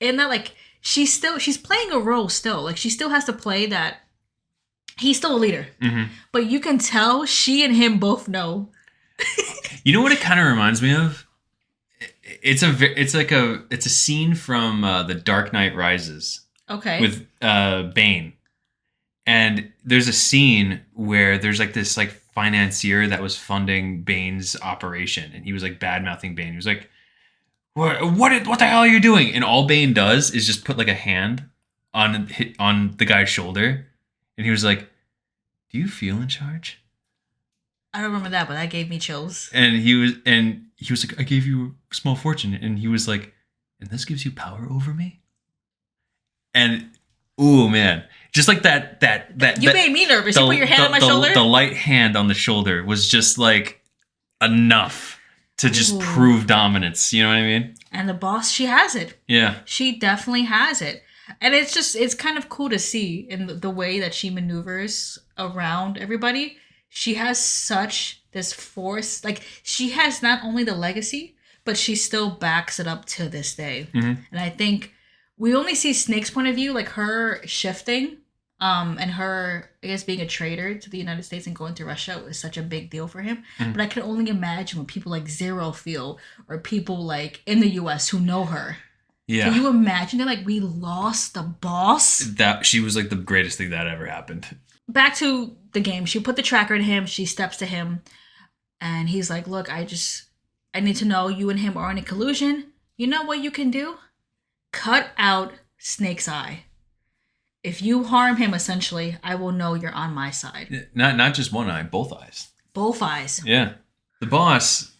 And that, like, she's playing a role still. Like, she still has to play that he's still a leader. Mm-hmm. But you can tell she and him both know. You know what it kind of reminds me of? It's a scene from The Dark Knight Rises. Okay. With Bane. And there's a scene where there's like this like financier that was funding Bane's operation, and he was like bad mouthing Bane. He was like, what the hell are you doing? And all Bane does is just put like a hand on the guy's shoulder, and he was like, "Do you feel in charge?" I don't remember that, but that gave me chills. And he was like, "I gave you a small fortune," and he was like, "And this gives you power over me?" And ooh, man, just like that you made me nervous. You put your hand on my shoulder. The light hand on the shoulder was just like enough to just prove dominance. You know what I mean? And the boss, she has it. Yeah, she definitely has it. And it's kind of cool to see in the way that she maneuvers around everybody. She has such this force. Like, she has not only the legacy, but she still backs it up to this day. Mm-hmm. And I think we only see Snake's point of view, like her shifting, and her, I guess, being a traitor to the United States and going to Russia was such a big deal for him. Mm-hmm. But I can only imagine what people like Zero feel, or people like in the US who know her. Yeah. Can you imagine that? Like, we lost the boss? That she was like the greatest thing that ever happened. Back to the game. She put the tracker in him. She steps to him. And he's like, "Look, I need to know you and him are in a collusion. You know what you can do? Cut out Snake's eye. If you harm him, essentially, I will know you're on my side." Not just one eye, both eyes. Both eyes. Yeah. The boss,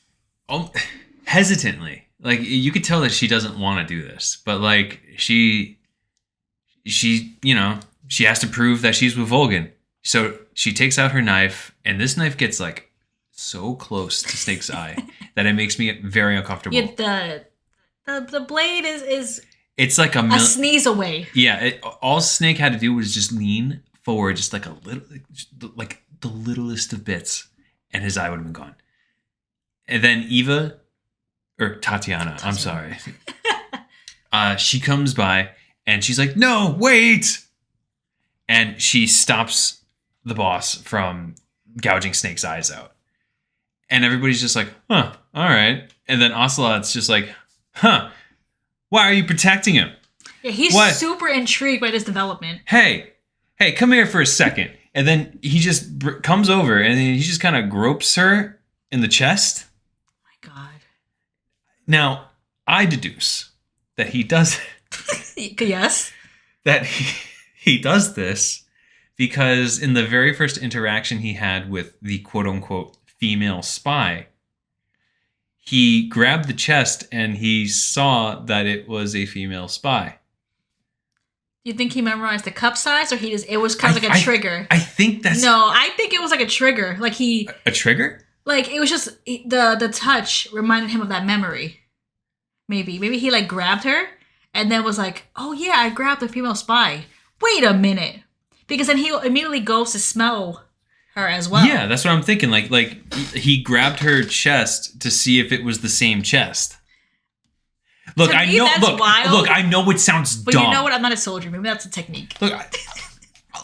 hesitantly, like, you could tell that she doesn't want to do this, but like she has to prove that she's with Volgin. So she takes out her knife, and this knife gets like so close to Snake's eye that it makes me very uncomfortable. Yeah, the blade is it's like a sneeze away. Yeah, all Snake had to do was just lean forward, just like a little, like the littlest of bits, and his eye would have been gone. And then Tatiana, I'm sorry. She comes by and she's like, "No, wait!" And she stops the boss from gouging Snake's eyes out. And everybody's just like, "Huh, all right." And then Ocelot's just like, "Huh, why are you protecting him?" Yeah, he's super intrigued by this development. Hey, come here for a second. And then he just comes over and he just kind of gropes her in the chest. Oh my God. Now, I deduce that he does yes. That he does this because in the very first interaction he had with the quote-unquote female spy, he grabbed the chest and he saw that it was a female spy. You think he memorized the cup size, or it was kind of like a trigger? I think that's... No, I think it was like a trigger. Like A trigger? Like, it was just the touch reminded him of that memory. Maybe he like grabbed her and then was like, "Oh yeah, I grabbed the female spy. Wait a minute." Because then he immediately goes to smell her as well. Yeah, that's what I'm thinking. Like he grabbed her chest to see if it was the same chest. Look, I know. Look, I know it sounds dumb. But you know what? I'm not a soldier. Maybe that's a technique. Look,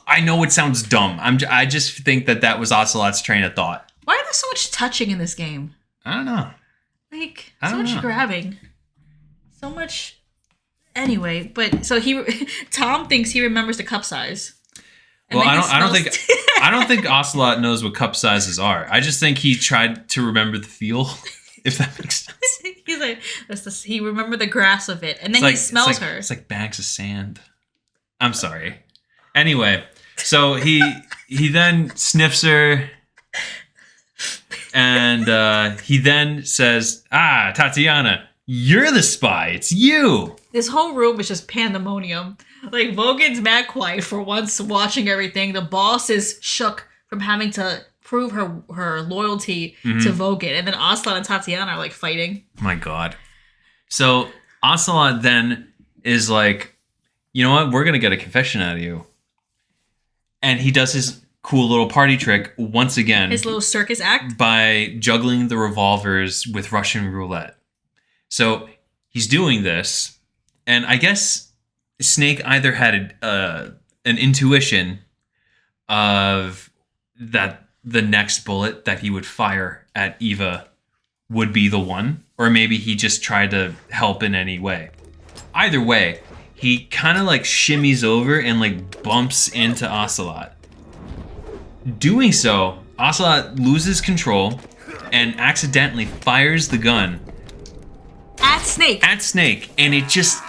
I know it sounds dumb. I just think that was Ocelot's train of thought. Why are there so much touching in this game? I don't know. Like, so much grabbing. So much... Anyway, but so Tom thinks he remembers the cup size. Well, I don't think Ocelot knows what cup sizes are. I just think he tried to remember the feel, if that makes sense. He's like, he remembered the grass of it, and then he smells her. It's like bags of sand. I'm sorry. Anyway, so he then sniffs her, and he then says, "Ah, Tatiana, you're the spy. It's you." This whole room is just pandemonium. Like, Vogan's mad quiet for once watching everything. The boss is shook from having to prove her loyalty to Vogan. And then Ocelot and Tatiana are, like, fighting. My God. So Ocelot then is like, you know what? We're going to get a confession out of you. And he does his cool little party trick once again. His little circus act. By juggling the revolvers with Russian roulette. So he's doing this. And I guess Snake either had an intuition of that the next bullet that he would fire at Eva would be the one, or maybe he just tried to help in any way. Either way, he kind of like shimmies over and like bumps into Ocelot. Doing so, Ocelot loses control and accidentally fires the gun at Snake, and it just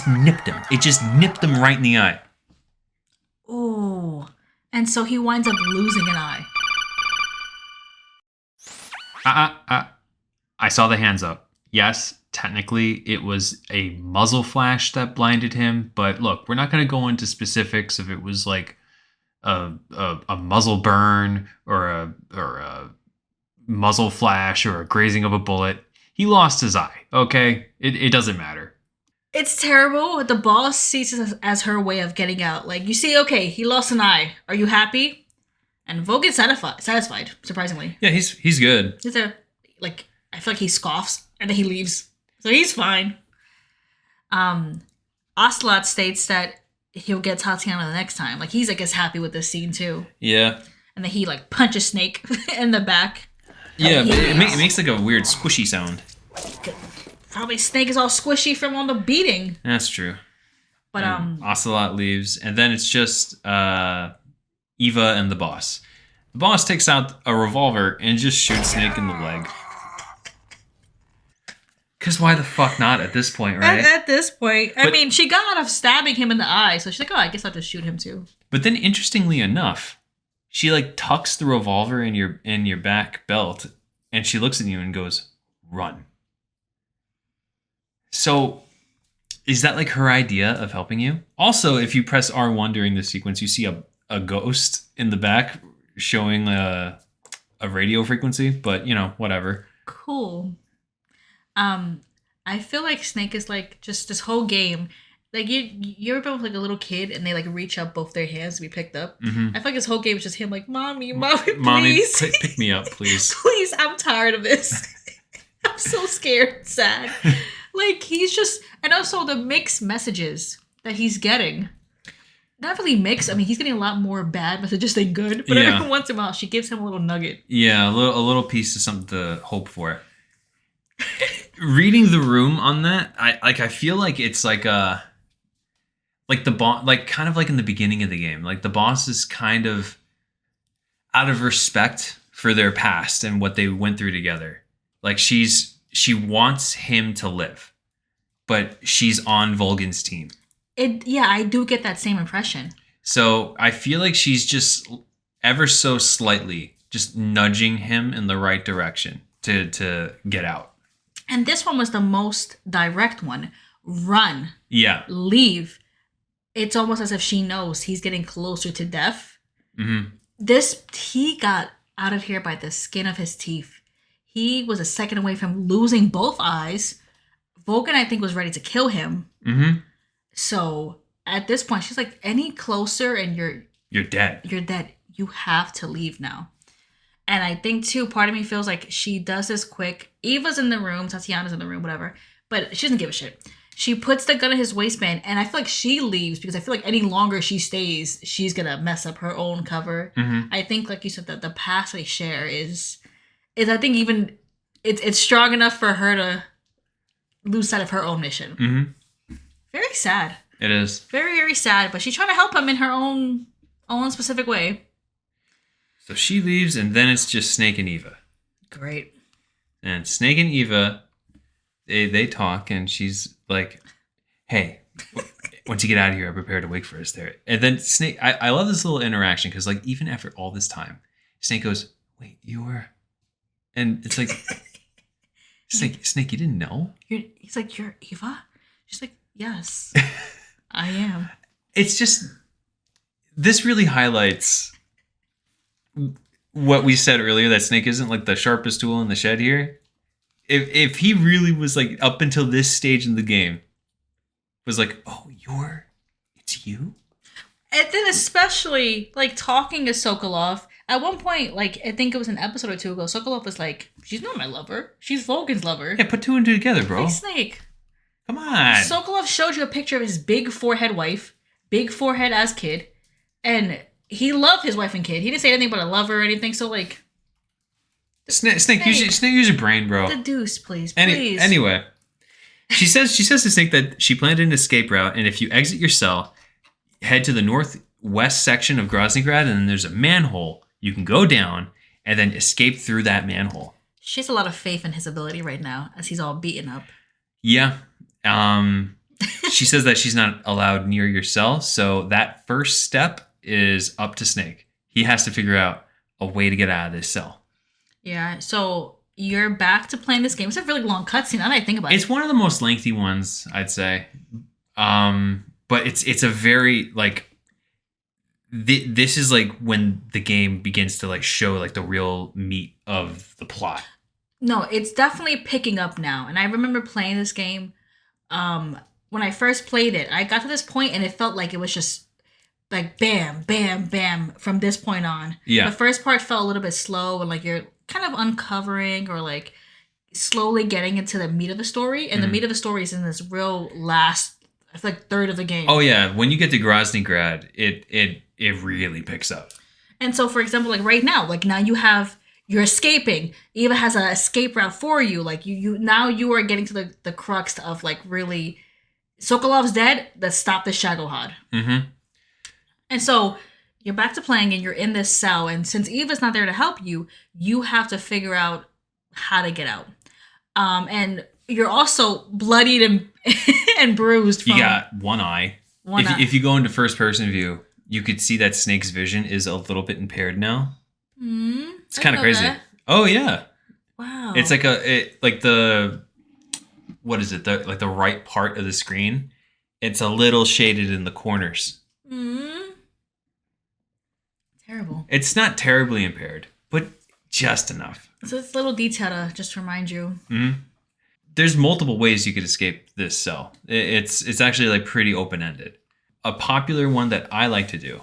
nipped him. It just nipped him right in the eye. Oh, and so he winds up losing an eye. I saw the hands up. Yes, technically it was a muzzle flash that blinded him, but look, we're not going to go into specifics if it was like a muzzle burn or a muzzle flash or a grazing of a bullet. He lost his eye, okay? It doesn't matter. It's terrible. The boss sees it as her way of getting out. Like, you see, okay, he lost an eye. Are you happy? And Vogan's satisfied, surprisingly. Yeah, he's good. He's there, like, I feel like he scoffs, and then he leaves. So he's fine. Ocelot states that he'll get Tatiana the next time. Like, he's, I guess, happy with this scene, too. Yeah. And then he, like, punches Snake in the back. Yeah, but it makes like a weird squishy sound. Probably Snake is all squishy from all the beating. That's true. But Ocelot leaves, and then it's just Eva and the boss. The boss takes out a revolver and just shoots Snake in the leg. Because why the fuck not at this point, right? At this point. I mean, she got out of stabbing him in the eye, so she's like, oh, I guess I'll just shoot him too. But then, interestingly enough, she like tucks the revolver in your back belt, and she looks at you and goes, "Run." So, is that like her idea of helping you? Also, if you press R1 during this sequence, you see a ghost in the back showing a radio frequency. But you know, whatever. Cool. I feel like Snake is like just this whole game. Like you ever been with like a little kid and they like reach up both their hands to be picked up? Mm-hmm. I feel like this whole game is just him like, mommy, please. Pick me up, please. Please, I'm tired of this. I'm so scared and sad. Like he's just, and also the mixed messages that he's getting. Not really mixed. I mean, he's getting a lot more bad messages than good. But every once in a while, she gives him a little nugget. Yeah, a little piece of something to hope for. Reading the room on that, I feel like it's like the boss, like kind of like in the beginning of the game, like the boss is kind of out of respect for their past and what they went through together. Like she wants him to live, but she's on Volgan's team. I do get that same impression. So I feel like she's just ever so slightly just nudging him in the right direction to get out. And this one was the most direct one. Run. Yeah. Leave. It's almost as if she knows he's getting closer to death. Mm-hmm. He got out of here by the skin of his teeth. He was a second away from losing both eyes. Vogan, I think, was ready to kill him. Mm-hmm. So at this point, she's like, any closer and you're dead. You're dead. You have to leave now. And I think, too, part of me feels like she does this quick. Eva's in the room. Tatiana's in the room, whatever. But she doesn't give a shit. She puts the gun in his waistband, and I feel like she leaves because I feel like any longer she stays, she's going to mess up her own cover. Mm-hmm. I think, like you said, that the past they share is I think even it's strong enough for her to lose sight of her own mission. Mm-hmm. very sad. It is. Very, very sad. But she's trying to help him in her own specific way. So she leaves, and then it's just Snake and Eva. Great. And Snake and Eva, they talk, and she's like, "Hey, once you get out of here, I prepared a wig for us there." And then Snake, I love this little interaction because, like, even after all this time, Snake goes, "Wait, you were," and it's like, Snake, you didn't know? He's like, "You're Eva?" She's like, "Yes, I am." It's just, this really highlights what we said earlier, that Snake isn't like the sharpest tool in the shed here. If he really was like, up until this stage in the game, was like, "Oh, it's you?" And then especially, like, talking to Sokolov. At one point, like, I think it was an episode or two ago, Sokolov was like, "She's not my lover. She's Vulcan's lover." Yeah, put two and two together, bro. Like, Snake. Come on. Sokolov showed you a picture of his big forehead wife, big forehead as kid, and he loved his wife and kid. He didn't say anything about a lover or anything, so, like... Snake, use your brain, bro. The deuce, please, please. Anyway, she says to Snake that she planned an escape route, and if you exit your cell, head to the northwest section of Groznygrad, and then there's a manhole. You can go down and then escape through that manhole. She has a lot of faith in his ability right now, as he's all beaten up. Yeah. She says that she's not allowed near your cell, so that first step is up to Snake. He has to figure out a way to get out of this cell. Yeah, so you're back to playing this game. It's a really long cutscene. Now that I think about it. It's one of the most lengthy ones, I'd say. But it's a very, like, this is like when the game begins to like show like the real meat of the plot. No, it's definitely picking up now. And I remember playing this game when I first played it. I got to this point and it felt like it was just like bam, bam, bam from this point on. Yeah. The first part felt a little bit slow and like you're kind of uncovering or like slowly getting into the meat of the story. And the meat of the story is in this real last, I feel like, third of the game. Oh yeah, when you get to Groznygrad, it really picks up. And so, for example, like right now, like now you're escaping. Eva has an escape route for you. Like you now you are getting to the crux of like really, Sokolov's dead. Let's stop the Shagohod. Mm-hmm. And so you're back to playing and you're in this cell. And since Eva's not there to help you, you have to figure out how to get out. And you're also bloodied and and bruised. You got one eye. If you go into first person view, you could see that Snake's vision is a little bit impaired now. It's kind of crazy. That. Oh yeah. Wow. It's like what is it? The right part of the screen. It's a little shaded in the corners. Terrible. It's not terribly impaired, but just enough. So it's a little detail to just remind you. Mm-hmm. There's multiple ways you could escape this cell. It's actually like pretty open-ended. A popular one that I like to do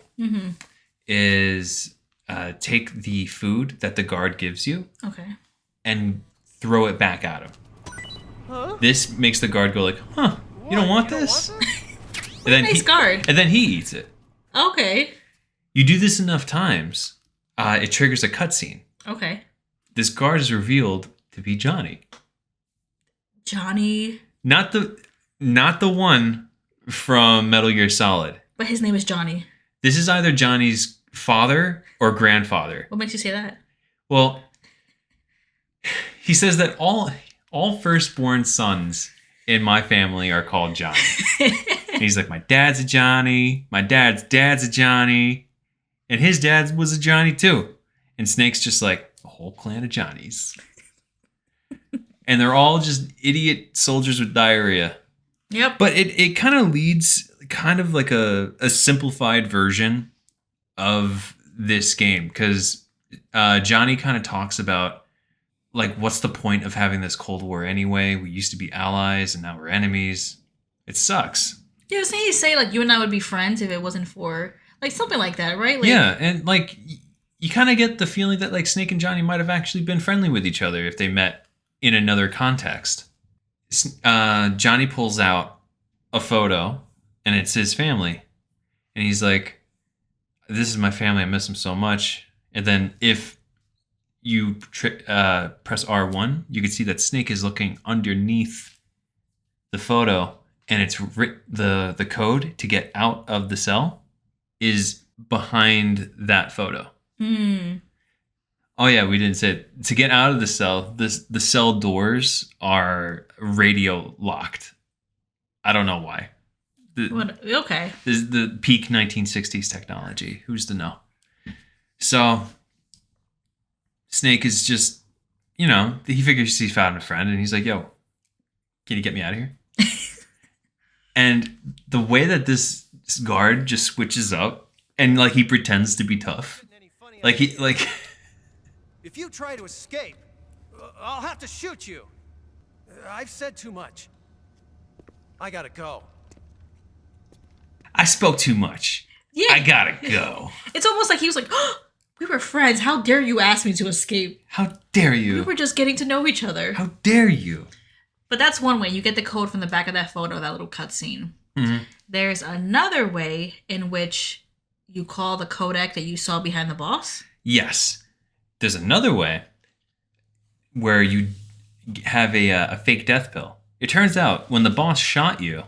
is take the food that the guard gives you and throw it back at him. Huh? This makes the guard go like, "Huh, you don't want this?" And then guard. And then he eats it. Okay. You do this enough times, it triggers a cutscene. Okay. This guard is revealed to be Johnny. Johnny. Not the one from Metal Gear Solid. But his name is Johnny. This is either Johnny's father or grandfather. What makes you say that? Well, he says that all firstborn sons in my family are called Johnny. And he's like, my dad's a Johnny, my dad's a Johnny, and his dad was a Johnny too. And Snake's just like, a whole clan of Johnnies. And they're all just idiot soldiers with diarrhea. Yep. But it kind of leads kind of like a simplified version of this game. Because Johnny kind of talks about, like, what's the point of having this Cold War anyway? We used to be allies and now we're enemies. It sucks. Yeah, wasn't he say, like, you and I would be friends if it wasn't for, like, something like that, right? Like, yeah, and, like, you kind of get the feeling that, like, Snake and Johnny might have actually been friendly with each other if they met in another context. Johnny pulls out a photo, and it's his family. And he's like, this is my family, I miss them so much. And then if you press R1, you can see that Snake is looking underneath the photo, and it's the code to get out of the cell is behind that photo. Oh yeah, we didn't say it. To get out of the cell, the cell doors are radio locked. I don't know why. Okay. This is the peak 1960s technology. Who's to know? So Snake is just, he figures he's found a friend, and he's like, "Yo, can you get me out of here?" And the way that this guard just switches up and like he pretends to be tough, If you try to escape, I'll have to shoot you. I've said too much. I gotta go. I spoke too much. Yeah. I gotta go. It's almost like he was like, oh, we were friends. How dare you ask me to escape? How dare We you? were just getting to know each other. How dare you? But that's one way. You get the code from the back of that photo, that little cutscene. Mm-hmm. There's another way in which you call the codec that you saw behind the boss. Yes. There's another way where you have a fake death pill. It turns out when the boss shot you,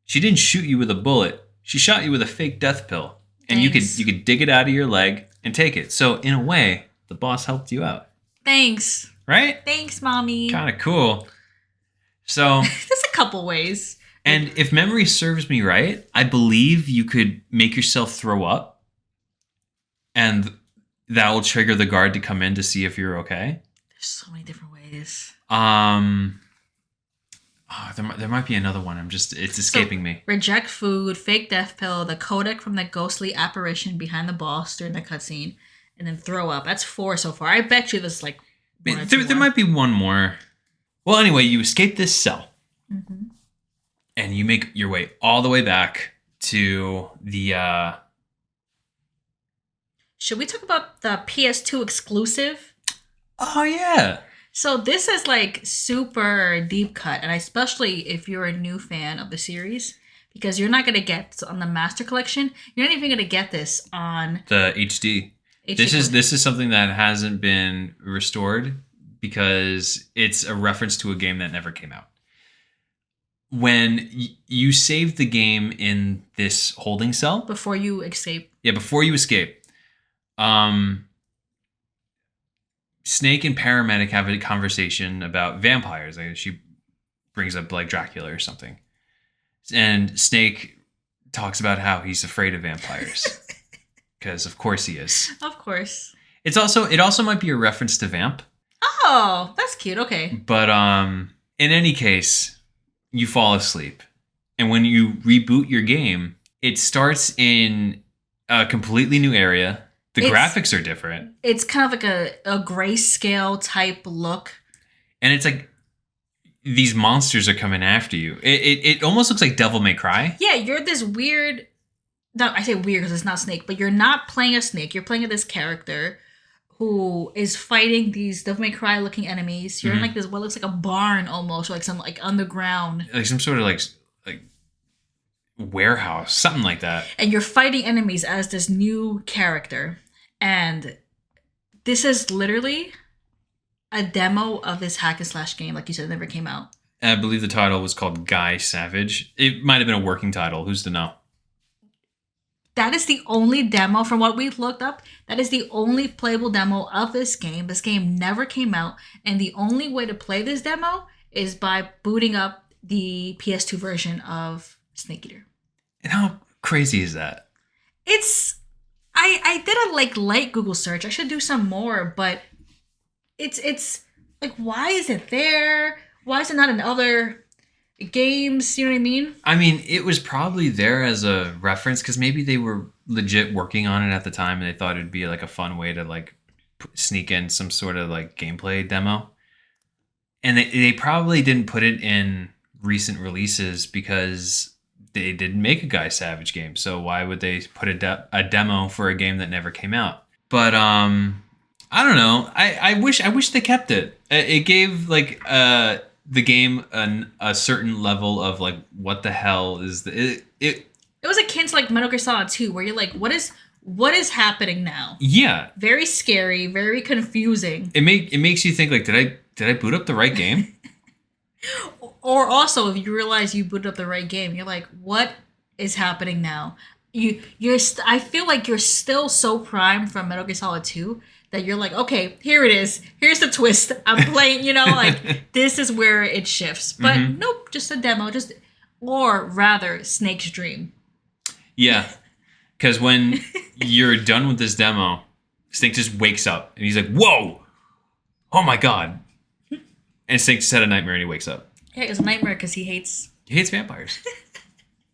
she didn't shoot you with a bullet. She shot you with a fake death pill. And Thanks. you could dig it out of your leg and take it. So in a way, the boss helped you out. Thanks. Right? Thanks, mommy. Kind of cool. So, There's a couple ways. and if memory serves me right, I believe you could make yourself throw up, and that will trigger the guard to come in to see if you're okay. There's so many different ways. There might be another one. It's escaping me. Reject food, fake death pill, the codec from the ghostly apparition behind the boss during the cutscene, and then throw up. That's 4 so far. I bet you there's like one or two There more. might be one more. Well, anyway, you escape this cell, and you make your way all the way back to the. Should we talk about the PS2 exclusive? Oh yeah. So this is like super deep cut, and especially if you're a new fan of the series, because you're not gonna get on the Master Collection. You're not even gonna get this on The HD. HD. This is something that hasn't been restored because it's a reference to a game that never came out. When you save the game in this holding cell, before you escape. before you escape, Snake and Paramedic have a conversation about vampires. Like she brings up like Dracula or something, and Snake talks about how he's afraid of vampires because of course he is. Of course. It also might be a reference to Vamp, Oh, that's cute. Okay. but in any case, you fall asleep, and when you reboot your game, it starts in a completely new area. The graphics are different. It's kind of like a grayscale type look. And it's like these monsters are coming after you. It almost looks like Devil May Cry. Yeah, you're this weird. No, I say weird because it's not Snake, but you're not playing a snake. You're playing this character who is fighting these Devil May Cry looking enemies. You're in like this what looks like a barn almost, or like some like underground, Like some sort of like warehouse, something like that. and you're fighting enemies as this new character. And this is literally a demo of this hack and slash game, like you said, it never came out. And I believe the title was called Guy Savage. It might have been a working title. Who's to know? That is the only demo from what we've looked up. That is the only playable demo of this game. This game never came out. And the only way to play this demo is by booting up the PS2 version of Snake Eater. And how crazy is that? It's I did a light Google search. I should do some more, but it's like, why is it there? Why is it not in other games? You know what I mean? I mean, it was probably there as a reference because maybe they were legit working on it at the time and they thought it'd be like a fun way to like sneak in some sort of like gameplay demo. And they probably didn't put it in recent releases because they didn't make a Guy Savage game. So why would they put a demo for a game that never came out? But I don't know. I wish they kept it. It gave like the game a certain level of like, what the hell is it was akin to like Metal Gear Solid 2, where you're like, what is happening now? Yeah, Very scary, very confusing. it makes you think like, did I boot up the right game? or also if you realize you booted up the right game, you're like, what is happening now? I feel like you're still so primed from Metal Gear Solid 2 that you're like, okay, here it is. Here's the twist. I'm playing, like this is where it shifts. But nope, just a demo. Or rather, Snake's dream. Yeah, because when you're done with this demo, Snake just wakes up and he's like, "Whoa, oh my god!" And Snake just had a nightmare and he wakes up. Yeah, it was a nightmare because he hates vampires.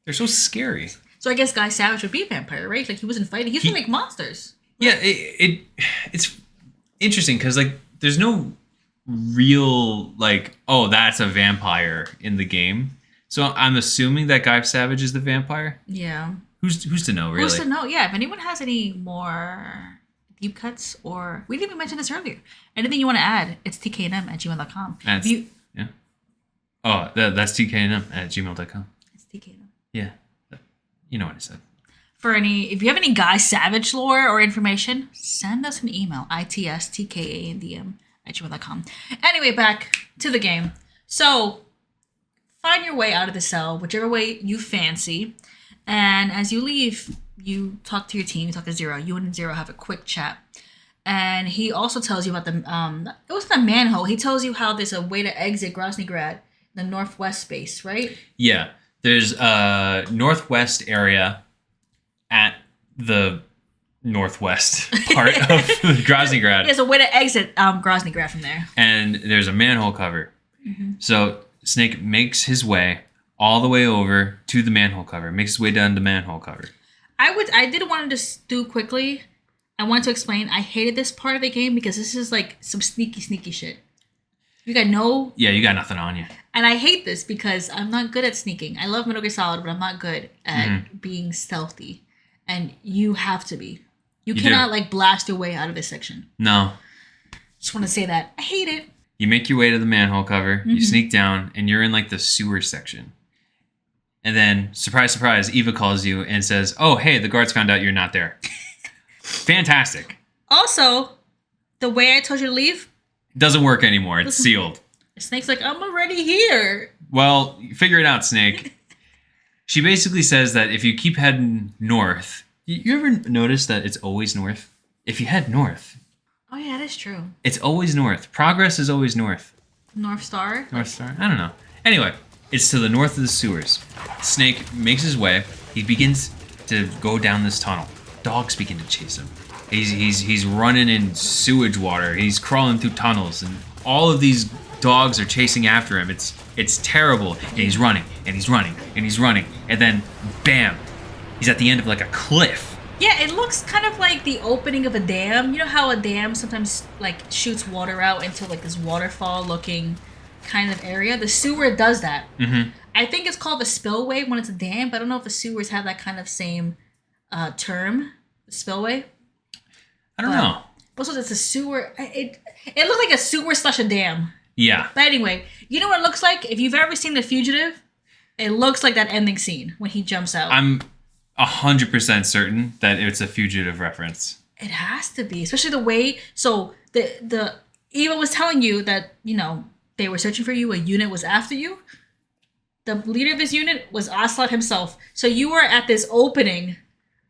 They're so scary. So I guess Guy Savage would be a vampire, right? Like he wasn't fighting. He's gonna make monsters. Yeah, it's interesting because like there's no real like, oh, that's a vampire in the game. So I'm assuming that Guy Savage is the vampire. Yeah. Who's to know, really? Who's to know? Yeah. If anyone has any more deep cuts or we didn't even mention this earlier. Anything you want to add? It's tknm@gmail.com. Yeah. Oh, that's tknm@gmail.com. It's tknm. Yeah. You know what I said. If you have any Guy Savage lore or information, send us an email, itstkandm@gmail.com. Anyway, back to the game. So, find your way out of the cell, whichever way you fancy. And as you leave, you talk to your team, you talk to Zero. You and Zero have a quick chat. And he also tells you about it wasn't a manhole. He tells you how there's a way to exit Groznygrad, the northwest space, right? Yeah. There's a northwest area at the northwest part of Groznygrad. There's a way to exit Groznygrad from there. And there's a manhole cover. Mm-hmm. So Snake makes his way all the way over to the manhole cover, makes his way down the manhole cover. I did want to just do quickly. I want to explain. I hated this part of the game because this is like some sneaky shit. You got nothing on you. And I hate this because I'm not good at sneaking. I love Metal Gear Solid, but I'm not good at being stealthy. And you have to be. You cannot like blast your way out of this section. No. Just want to say that. I hate it. You make your way to the manhole cover, you sneak down, and you're in like the sewer section. And then, surprise, surprise, Eva calls you and says, "Oh, hey, the guards found out you're not there." Fantastic. Also, the way I told you to leave doesn't work anymore. It's sealed. Snake's like, I'm already here. Well, figure it out, Snake. She basically says that if you keep heading north, you ever notice that it's always north? If you head north. Oh, yeah, that's true. It's always north. Progress is always north. North Star? North Star? I don't know. Anyway, it's to the north of the sewers. Snake makes his way. He begins to go down this tunnel. Dogs begin to chase him. He's running in sewage water. He's crawling through tunnels, and all of these dogs are chasing after him. It's terrible. And he's running, and he's running, and he's running, and then bam, he's at the end of like a cliff. Yeah, it looks kind of like the opening of a dam. You know how a dam sometimes like shoots water out into like this waterfall looking kind of area? The sewer does that. Mm-hmm. I think it's called a spillway when it's a dam, but I don't know if the sewers have that kind of same term, spillway. I don't know. Also, it's a sewer. It looked like a sewer / a dam. Yeah. But anyway, you know what it looks like? If you've ever seen The Fugitive, it looks like that ending scene when he jumps out. I'm 100% certain that it's a Fugitive reference. It has to be, especially the way. So the Eva was telling you that they were searching for you. A unit was after you. The leader of this unit was Ocelot himself. So you were at this opening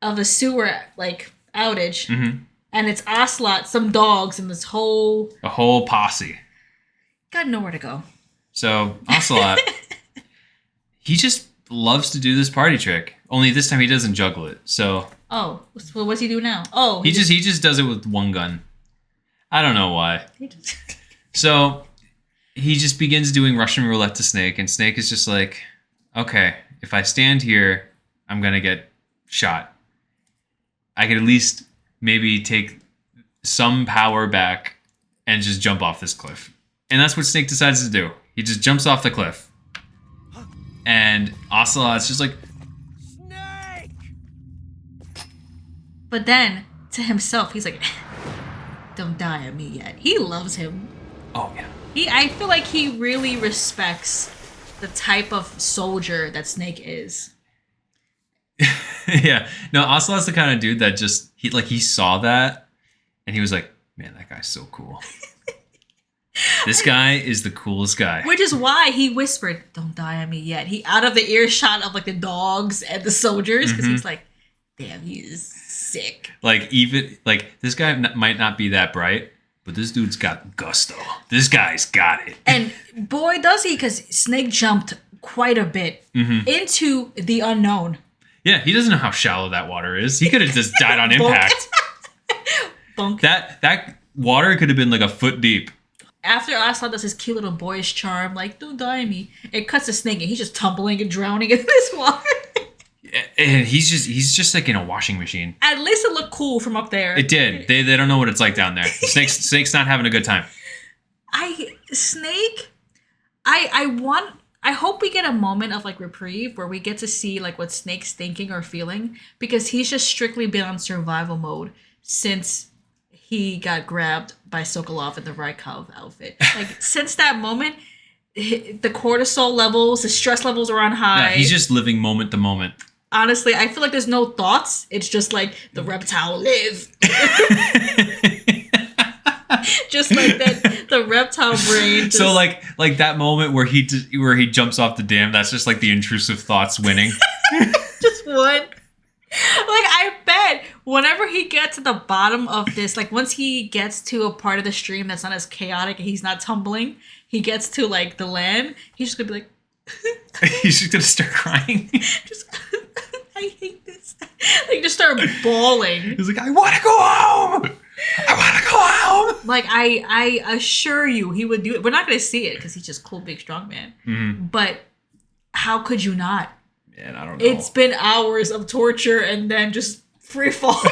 of a sewer like outage. Mm-hmm. And it's Ocelot, some dogs, and a whole posse. Got nowhere to go. So Ocelot, he just loves to do this party trick. Only this time he doesn't juggle it. So what's he do now? Oh, he just does it with one gun. I don't know why. So he just begins doing Russian roulette to Snake, and Snake is just like, okay, if I stand here, I'm gonna get shot. I could at least maybe take some power back and just jump off this cliff. And that's what Snake decides to do. He just jumps off the cliff. And Ocelot's just like, Snake! But then, to himself, he's like, don't die on me yet. He loves him. Oh, yeah. I feel like he really respects the type of soldier that Snake is. Yeah. No, Ocelot's the kind of dude that just he saw that and he was like, man, that guy's so cool. This guy is the coolest guy. Which is why he whispered, "Don't die on me yet." He out of the earshot of like the dogs and the soldiers because he's like, "Damn, he is sick." Like even like this guy might not be that bright, but this dude's got gusto. This guy's got it. And boy, does he, because Snake jumped quite a bit into the unknown. Yeah, he doesn't know how shallow that water is. He could have just died on impact. Bunk. That water could have been like a foot deep. After Aslan does his cute little boyish charm, like, "Don't die on me," it cuts to Snake and he's just tumbling and drowning in this water. And he's just like in a washing machine. At least it looked cool from up there. It did. They don't know what it's like down there. Snake's not having a good time. Snake, I hope we get a moment of like reprieve where we get to see like what Snake's thinking or feeling, because he's just strictly been on survival mode since he got grabbed by Sokolov in the Rykov outfit. Like since that moment, the cortisol levels, the stress levels are on high. Yeah, he's just living moment to moment. Honestly, I feel like there's no thoughts. It's just like the reptile live. Just like that, the reptile brain. Just... So like that moment where he jumps off the dam, that's just like the intrusive thoughts winning. Just one. Like I bet whenever he gets to the bottom of this, like once he gets to a part of the stream that's not as chaotic and he's not tumbling, he gets to like the land, he's just gonna be like he's just gonna start crying. Just I hate this. Like just start bawling. He's like, I wanna go home! I wanna go home! Like I assure you he would do it. We're not gonna see it because he's just cool, big, strong man. Mm-hmm. But how could you not? Man, I don't know. It's been hours of torture and then just free falling.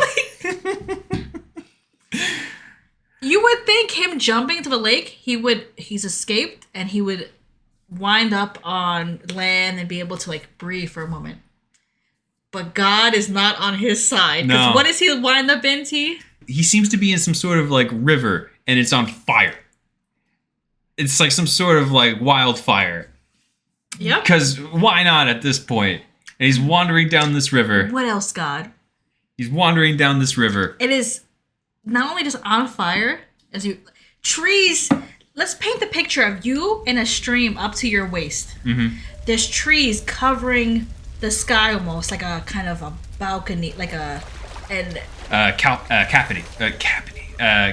You would think him jumping into the lake, he's escaped and he would wind up on land and be able to like breathe for a moment. But God is not on his side. No. What does he wind up in, T? He seems to be in some sort of like river and it's on fire. It's like some sort of like wildfire. Yep. Because why not at this point? And he's wandering down this river. What else, God? He's wandering down this river. It is not only just on fire, as you... Trees... Let's paint the picture of you in a stream up to your waist. Mm-hmm. There's trees covering the sky almost, like a kind of a balcony, like a...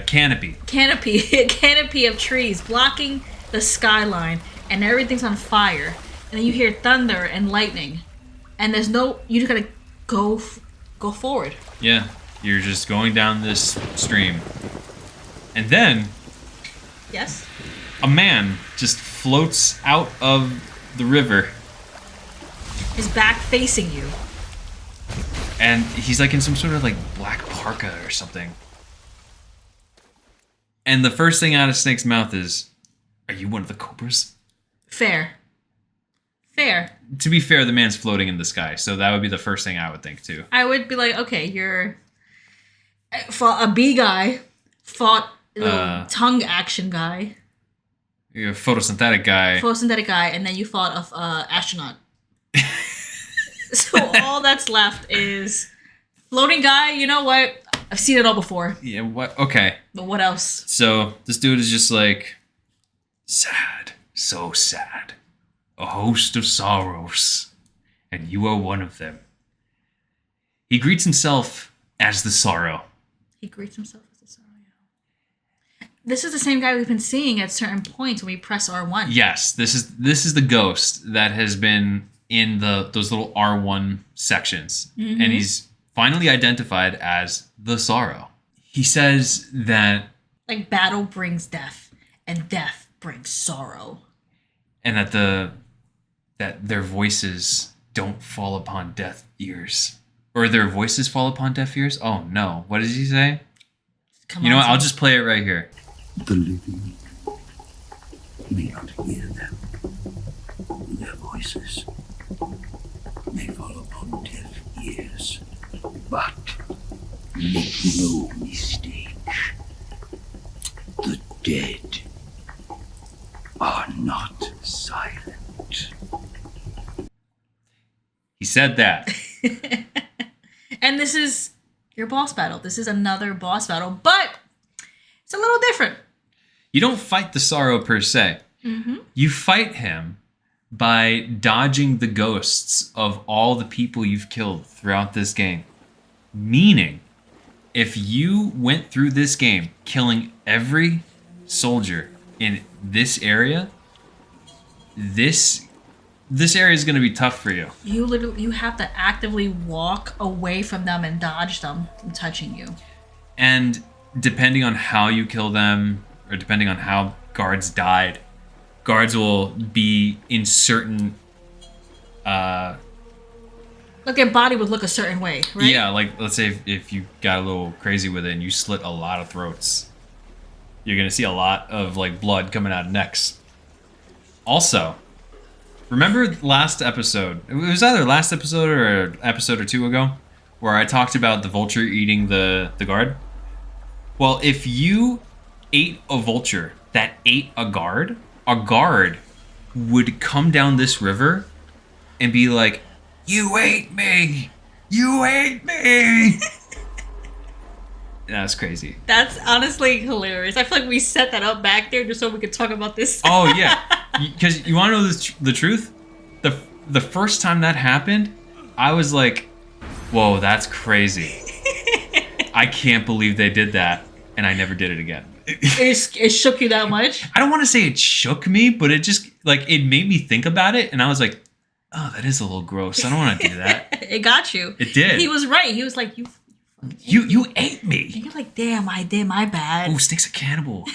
Canopy. A canopy of trees blocking the skyline, and everything's on fire. And then you hear thunder and lightning, and there's no. You just gotta go forward. Yeah, you're just going down this stream, and then Yes. a man just floats out of the river, His back facing you. and he's like in some sort of like black parka or something. And the first thing out of Snake's mouth is, "Are you one of the Cobras?" Fair. To be fair, the man's floating in the sky, so that would be the first thing I would think too. I would be like, okay, you're fought a bee guy, fought a tongue action guy, You're a photosynthetic guy. photosynthetic guy, and then you fought a astronaut. So all that's left is floating guy. You know what? I've seen it all before. Yeah, what? Okay. But what else? So this dude is just like, sad, so sad. A host of sorrows, and you are one of them. He greets himself as the sorrow. He greets himself as a sorrow. This is the same guy we've been seeing at certain points when we press R1. Yes, this is the ghost that has been in those little R1 sections, and he's finally identified as the sorrow. He says that like battle brings death, and death brings sorrow, and that their voices don't fall upon deaf ears, or their voices fall upon deaf ears. Oh no! What does he say? Come You know on, what? I'll Tim. just play it right here. The living may not hear them. Their voices may fall upon deaf ears. But make no mistake, the dead are not silent. He said that. And this is your boss battle. This is another boss battle, but it's a little different. You don't fight the Sorrow per se. You fight him by dodging the ghosts of all the people you've killed throughout this game. Meaning, if you went through this game killing every soldier in this area, this area is going to be tough for you. You have to actively walk away from them and dodge them from touching you. And depending on how you kill them, or depending on how guards died, guards will be in certain Like their body would look a certain way, right? Yeah, like let's say if you got a little crazy with it and you slit a lot of throats, you're gonna see a lot of like blood coming out of necks. Also, remember last episode? It was either last episode or an episode or two ago, where I talked about the vulture eating the guard. Well, if you ate a vulture that ate a guard would come down this river and be like, "You ate me! You ate me!" That's crazy. That's honestly hilarious. I feel like we set that up back there just so we could talk about this. Oh yeah, because you want to know the truth? The first time that happened, I was like, "Whoa, that's crazy! I can't believe they did that," and I never did it again. It shook you that much? I don't want to say it shook me, but it just like it made me think about it, and I was like, "Oh, that is a little gross. I don't want to do that." It got you. It did. He was right. He was like, "You ate me." And you're like, "Damn, I did my bad." Oh, Snake's a cannibal.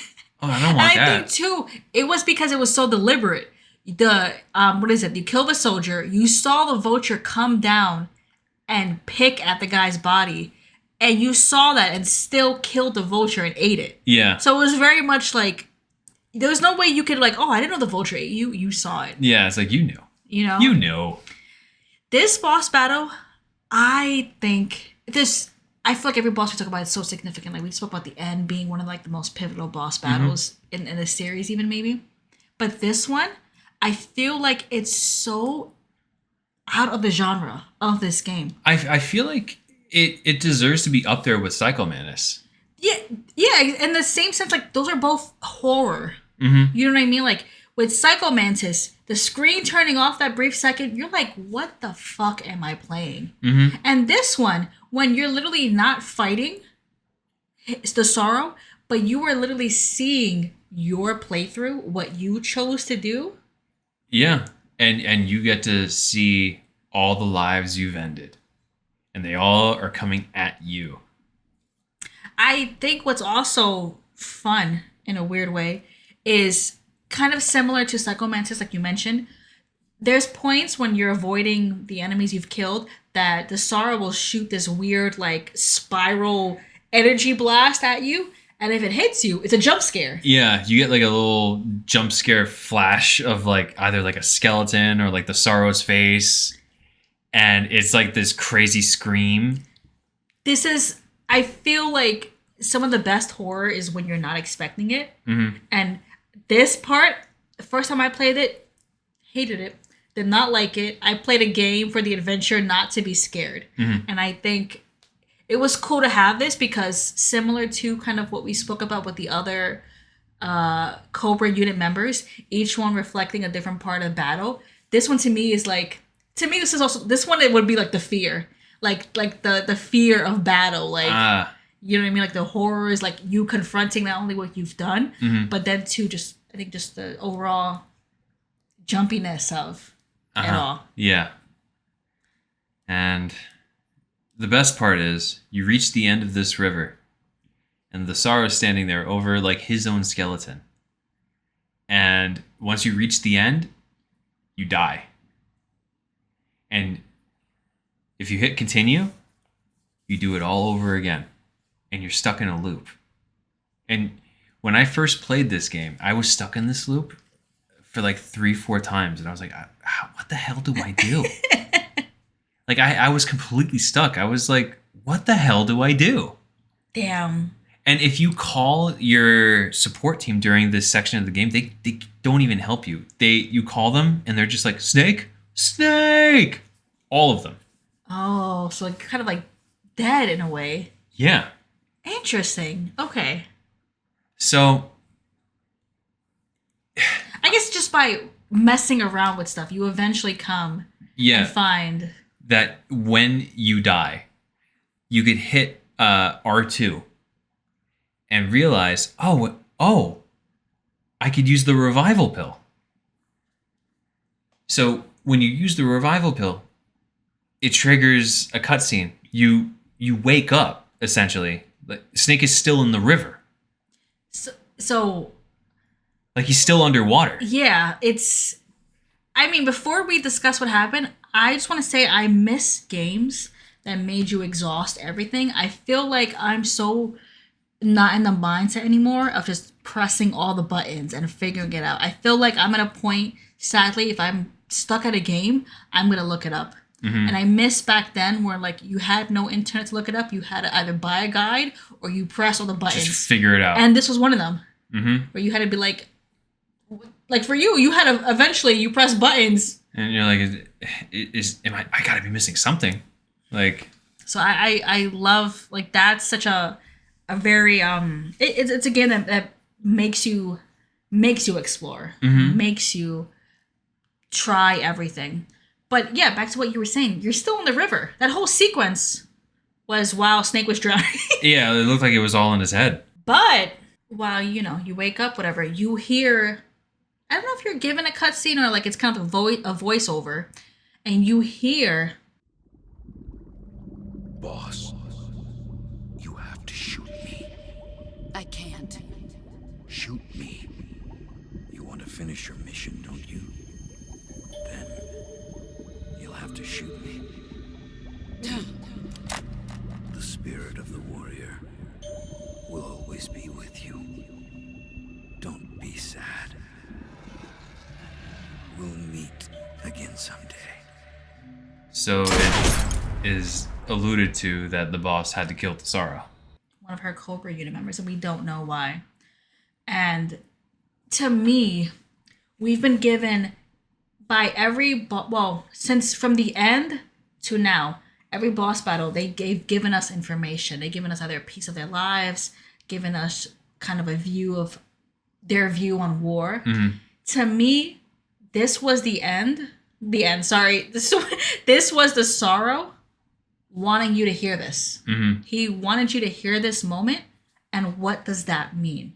Oh, I don't want And I that. think too, it was because it was so deliberate. The what is it? You kill the soldier. You saw the vulture come down and pick at the guy's body, and you saw that and still killed the vulture and ate it. Yeah. So it was very much like there was no way you could like, "Oh, I didn't know the vulture ate you." You saw it. Yeah, it's like you knew. You know. You knew. This boss battle, I think this. I feel like every boss we talk about is so significant. Like we spoke about the end being one of like the most pivotal boss battles in the series, even maybe. But this one, I feel like it's so out of the genre of this game. I feel like it deserves to be up there with Psycho Mantis. Yeah, in the same sense, like those are both horror. Mm-hmm. You know what I mean? Like with Psycho Mantis, the screen turning off that brief second, you're like, what the fuck am I playing? Mm-hmm. And this one, when you're literally not fighting, it's the sorrow, but you are literally seeing your playthrough, what you chose to do. Yeah, and you get to see all the lives you've ended, and they all are coming at you. I think what's also fun in a weird way is kind of similar to Psycho Mantis, like you mentioned. There's points when you're avoiding the enemies you've killed that the sorrow will shoot this weird like spiral energy blast at you, and if it hits you, it's a jump scare. Yeah, you get like a little jump scare flash of like either like a skeleton or like the Sorrow's face, and it's like this crazy scream. This is, I feel like some of the best horror is when you're not expecting it. Mm-hmm. And this part, the first time I played it, hated it, did not like it. I played a game for the adventure, not to be scared. Mm-hmm. And I think it was cool to have this because similar to kind of what we spoke about with the other Cobra unit members, each one reflecting a different part of battle. This one to me is like, this is also, this one it would be like the fear. Like the fear of battle. Like, you know what I mean? Like the horror is like you confronting not only what you've done, Mm-hmm. but then too just, I think just the overall jumpiness of it all. Yeah. And the best part is you reach the end of this river and the Sorrow's standing there over like his own skeleton. And once you reach the end, you die. And if you hit continue, you do it all over again. And you're stuck in a loop. And when I first played this game, I was stuck in this loop for like 3-4 times. And I was like, what the hell do I do? Like, I was completely stuck. I was like, what the hell do I do? Damn. And if you call your support team during this section of the game, they don't even help you. You call them and they're just like, Snake, Snake, all of them. Oh, so like kind of like dead in a way. Yeah. Interesting. Okay. So by messing around with stuff, you eventually come Yeah. and find. That when you die, you could hit R2 and realize, oh, I could use the revival pill. So when you use the revival pill, it triggers a cutscene. You wake up, essentially. Like, Snake is still in the river. So Like, he's still underwater. yeah, it's. I mean, before we discuss what happened, I just want to say I miss games that made you exhaust everything. I feel like I'm so not in the mindset anymore of just pressing all the buttons and figuring it out. I feel like I'm at a point, sadly, if I'm stuck at a game, I'm going to look it up. And I miss back then where like you had no internet to look it up. You had to either buy a guide or you press all the buttons. Just figure it out. And this was one of them. Where you had to be like for you had to eventually you press buttons. And you're like, I gotta be missing something. Like, So I love like that's such a very it's a game that makes you explore, makes you try everything. But yeah, back to what you were saying, you're still in the river. That whole sequence was while Snake was drowning. yeah, it looked like it was all in his head. But while you wake up, whatever, you hear. I don't know if you're given a cutscene or like it's kind of a voiceover, and you hear. Boss, you have to shoot me. I can't. Shoot me. You want to finish your mission, don't you? Then you'll have to shoot me. The spirit of the warrior will always be with you. Don't be sad. We'll meet again someday. So it is alluded to that the boss had to kill Tesaro. One of her Cobra unit members, and we don't know why. And to me, we've been given by every since from the end to now, every boss battle they've given us information. They've given us either a piece of their lives, given us kind of a view of their view on war. To me, this was the end. Sorry, this was the Sorrow wanting you to hear this. He wanted you to hear this moment, and what does that mean?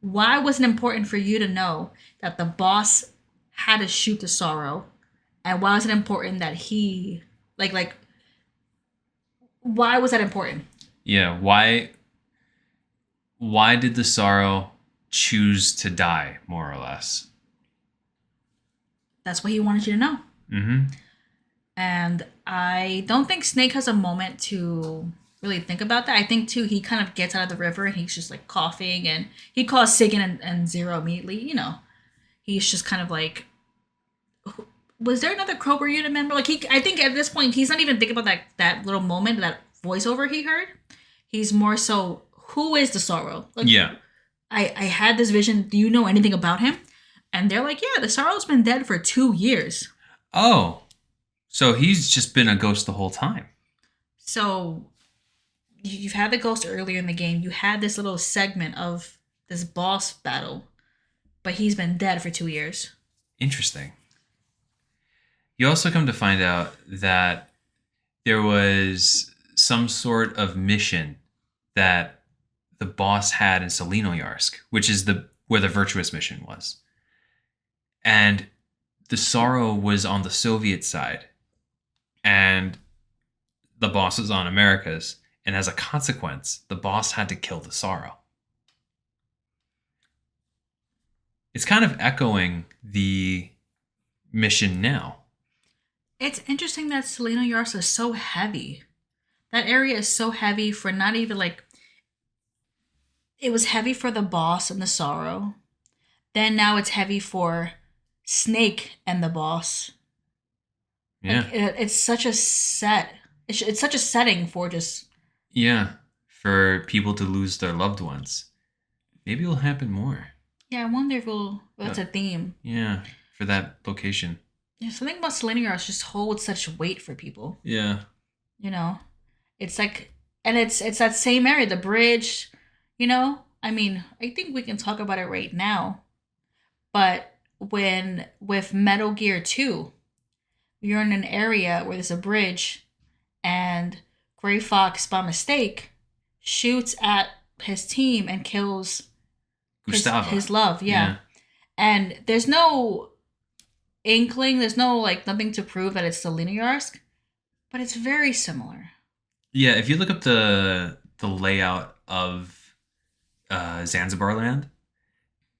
Why was it important for you to know that the boss had to shoot the Sorrow, and why was it important that he like why was that important? Yeah, why did the Sorrow choose to die, more or less? That's what he wanted you to know. And I don't think Snake has a moment to really think about that. I think too he kind of gets out of the river and he's just like coughing, and he calls Sigyn and Zero immediately. He's just kind of like, was there another Cobra unit member? Like I think at this point he's not even thinking about that little moment, that voiceover he heard. He's more so, who is the Sorrow? Like, Yeah. I had this vision. Do you know anything about him? And they're like, yeah, the Sorrow's been dead for 2 years. Oh, so he's just been a ghost the whole time. So you've had the ghost earlier in the game. You had this little segment of this boss battle, but he's been dead for 2 years. Interesting. You also come to find out that there was some sort of mission that the boss had in Selenoyarsk, which is where the Virtuous mission was. And the Sorrow was on the Soviet side, and the boss was on America's. And as a consequence, the boss had to kill the Sorrow. It's kind of echoing the mission now. It's interesting that Selenoyarsk is so heavy. That area is so heavy for not even like... It was heavy for the boss and the Sorrow. Then now it's heavy for Snake and the boss. Yeah. Like, it's such a set. It's such a setting for just... Yeah. For people to lose their loved ones. Maybe it'll happen more. Yeah, I wonder if that's a theme. Yeah. For that location. Yeah, something about Selenoyarsk just holds such weight for people. Yeah. It's like, and it's that same area, the bridge. I mean, I think we can talk about it right now, but when with Metal Gear 2, you're in an area where there's a bridge, and Gray Fox, by mistake, shoots at his team and kills Gustavo. his love. Yeah. And there's no inkling, there's no like nothing to prove that it's Selena Yarsk, but it's very similar. Yeah, if you look up the layout of Zanzibar Land,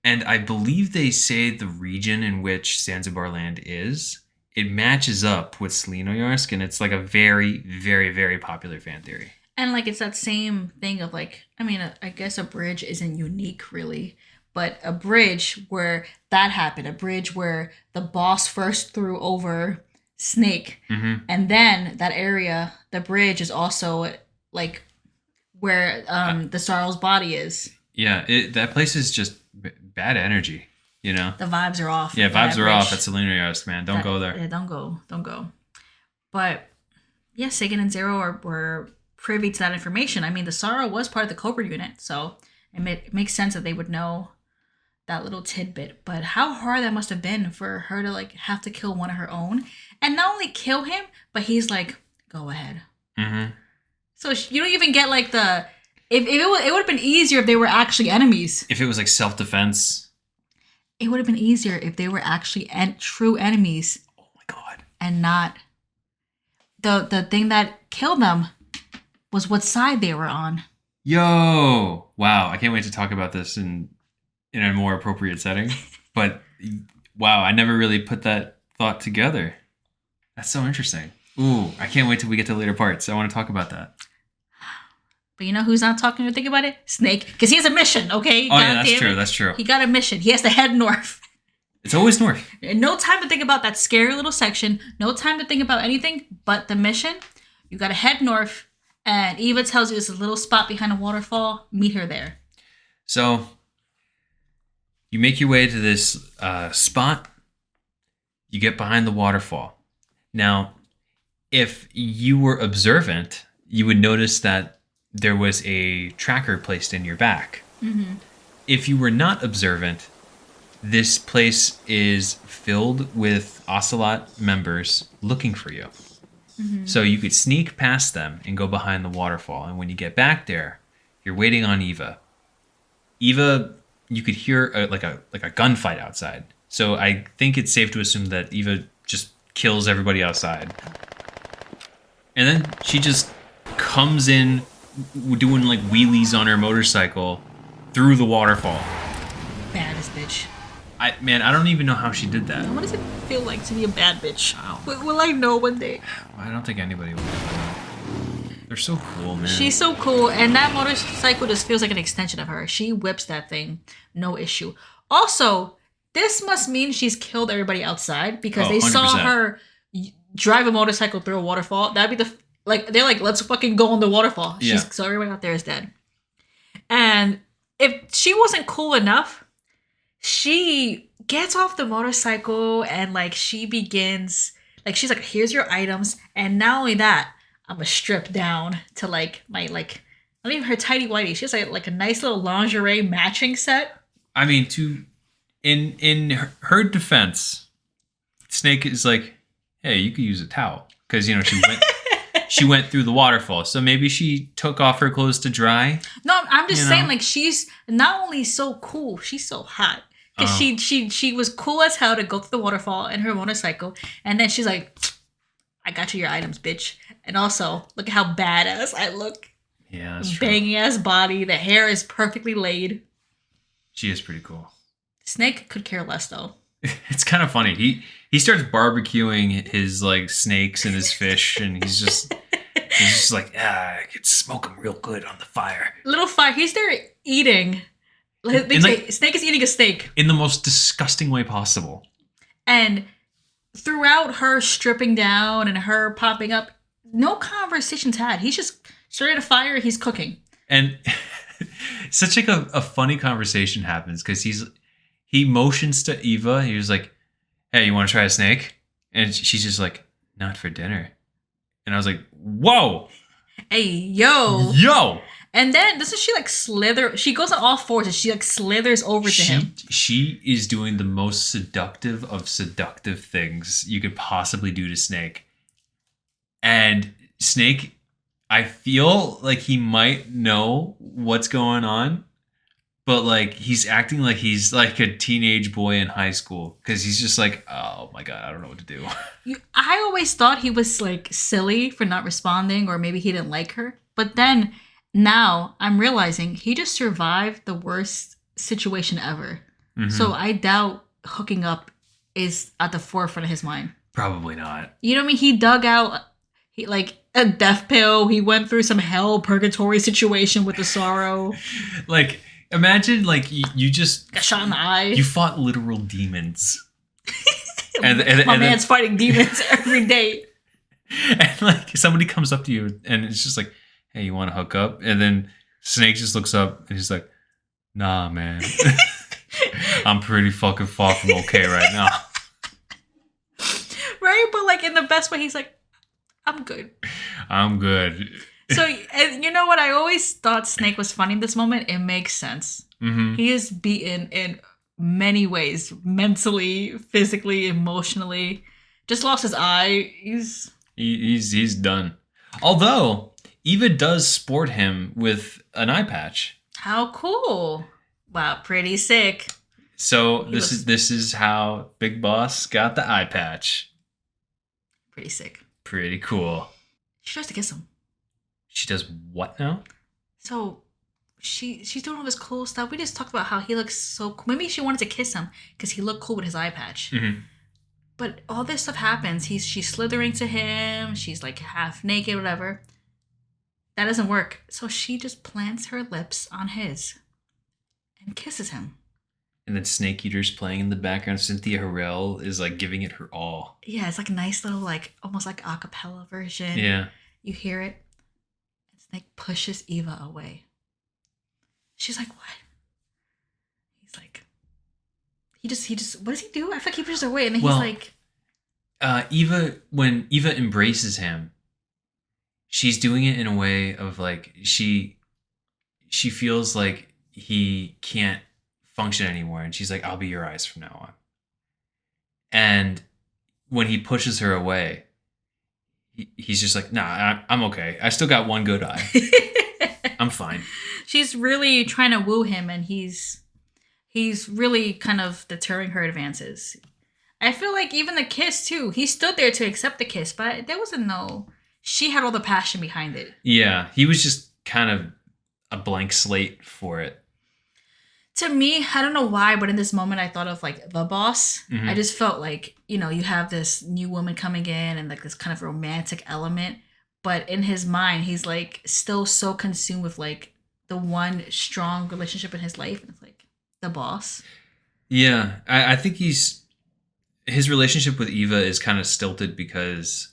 and I believe they say the region in which Zanzibar Land is, it matches up with Selenoyarsk, and it's like a very, very, very popular fan theory. And like it's that same thing of like, I mean, I guess a bridge isn't unique really, but a bridge where that happened, a bridge where the boss first threw over Snake, and then that area, the bridge is also like where the Sorrel's body is. Yeah, that place is just bad energy, you know? The vibes are off. Yeah, at that vibes are bridge. off at Selenoyarsk, man. Don't go there. Yeah, don't go. But yeah, Sagan and Zero were privy to that information. I mean, the Sorrow was part of the Cobra unit, so it makes sense that they would know that little tidbit. But how hard that must have been for her to like have to kill one of her own, and not only kill him, but he's like, "Go ahead." Mm-hmm. So you don't even get like the if it would have been easier if they were actually enemies. If it was like self-defense. It would have been easier if they were actually true enemies. Oh my god. And not the thing that killed them was what side they were on. Yo! Wow, I can't wait to talk about this in a more appropriate setting. But wow, I never really put that thought together. That's so interesting. Ooh, I can't wait till we get to the later parts. I want to talk about that. But you know who's not talking or thinking about it? Snake. Because he has a mission, okay? Oh, yeah, that's true. That's true. He got a mission. He has to head north. It's always north. And no time to think about that scary little section. No time to think about anything but the mission. You got to head north. And Eva tells you there's a little spot behind a waterfall. Meet her there. So, you make your way to this spot. You get behind the waterfall. Now, if you were observant, you would notice that there was a tracker placed in your back. Mm-hmm. If you were not observant, this place is filled with Ocelot members looking for you. Mm-hmm. So you could sneak past them and go behind the waterfall. And when you get back there, you're waiting on Eva. Eva, you could hear like a gunfight outside. So I think it's safe to assume that Eva just kills everybody outside. And then she just comes in doing like wheelies on her motorcycle through the waterfall. Baddest bitch. I don't even know how she did that. What does it feel like to be a bad bitch? Will I know one day? I don't think anybody will ever know. They're so cool, man. She's so cool, and that motorcycle just feels like an extension of her. She whips that thing, no issue. Also, this must mean she's killed everybody outside because they 100%. saw her drive a motorcycle through a waterfall. That'd be they're like, let's fucking go on the waterfall. Yeah. So everybody out there is dead. And if she wasn't cool enough, she gets off the motorcycle and like she begins, like she's like, here's your items. And not only that, I'm gonna strip down to like my like, not even her tidy whitey. She has like a nice little lingerie matching set. I mean, in her defense, Snake is like, hey, you could use a towel because she went through the waterfall, so maybe she took off her clothes to dry. No, I'm just saying, like, she's not only so cool, she's so hot. Because she was cool as hell to go through the waterfall in her motorcycle, and then she's like, I got you your items, bitch. And also, look at how badass I look. Yeah, that's true. Banging ass body, the hair is perfectly laid. She is pretty cool. Snake could care less, though. It's kind of funny. He starts barbecuing his like snakes and his fish, and he's just like, I could smoke them real good on the fire. Little fire. He's there eating. Snake is eating a steak in the most disgusting way possible. And throughout her stripping down and her popping up, no conversations had. He's just straight at a fire. He's cooking. And such like a funny conversation happens because he motions to Eva. He was like, hey, you want to try a snake? And she's just like, not for dinner. And I was like, whoa. Hey, yo. Yo. And then doesn't she like slither? She goes on all fours and she like slithers over to him. She is doing the most seductive of seductive things you could possibly do to Snake. And Snake, I feel like he might know what's going on, but like he's acting like he's like a teenage boy in high school because he's just like, oh my God, I don't know what to do. I always thought he was like silly for not responding, or maybe he didn't like her. But then now I'm realizing he just survived the worst situation ever. Mm-hmm. So I doubt hooking up is at the forefront of his mind. Probably not. You know what I mean? He dug out like a death pill. He went through some hell purgatory situation with the sorrow. Like, imagine like you just Got shot in the eye. you fought literal demons. My man's fighting demons every day. And like somebody comes up to you and it's just like, hey, you want to hook up? And then Snake just looks up and he's like, nah, man. I'm pretty fucking far from okay right now. Right? But like in the best way, he's like, I'm good. I'm good. So, and you know what? I always thought Snake was funny in this moment. It makes sense. Mm-hmm. He is beaten in many ways, mentally, physically, emotionally. Just lost his eye. He's done. Although Eva does sport him with an eye patch. How cool. Wow, pretty sick. So this is how Big Boss got the eye patch. Pretty sick. Pretty cool. She tries to kiss him. She does what now? So she's doing all this cool stuff. We just talked about how he looks so cool. Maybe she wanted to kiss him because he looked cool with his eye patch. Mm-hmm. But all this stuff happens. She's slithering to him. She's like half naked, whatever. That doesn't work. So she just plants her lips on his and kisses him. And then Snake Eater's playing in the background. Cynthia Harrell is like giving it her all. Yeah, it's like a nice little like almost like a cappella version. Yeah. You hear it. And Snake pushes Eva away. She's like, what? He's like, he just what does he do? I feel like he pushes her away and then he's like, when Eva embraces him, she's doing it in a way of like she feels like he can't function anymore, and she's like, I'll be your eyes from now on. And when he pushes her away, he's just like, nah, I'm okay. I still got one good eye. I'm fine. She's really trying to woo him, and he's really kind of deterring her advances. I feel like even the kiss too, he stood there to accept the kiss, but there wasn't she had all the passion behind it. Yeah, he was just kind of a blank slate for it. To me, I don't know why, but in this moment I thought of like The Boss. Mm-hmm. I just felt like, you have this new woman coming in and like this kind of romantic element, but in his mind he's like still so consumed with like the one strong relationship in his life, and it's like The Boss. Yeah, I think his relationship with Eva is kind of stilted because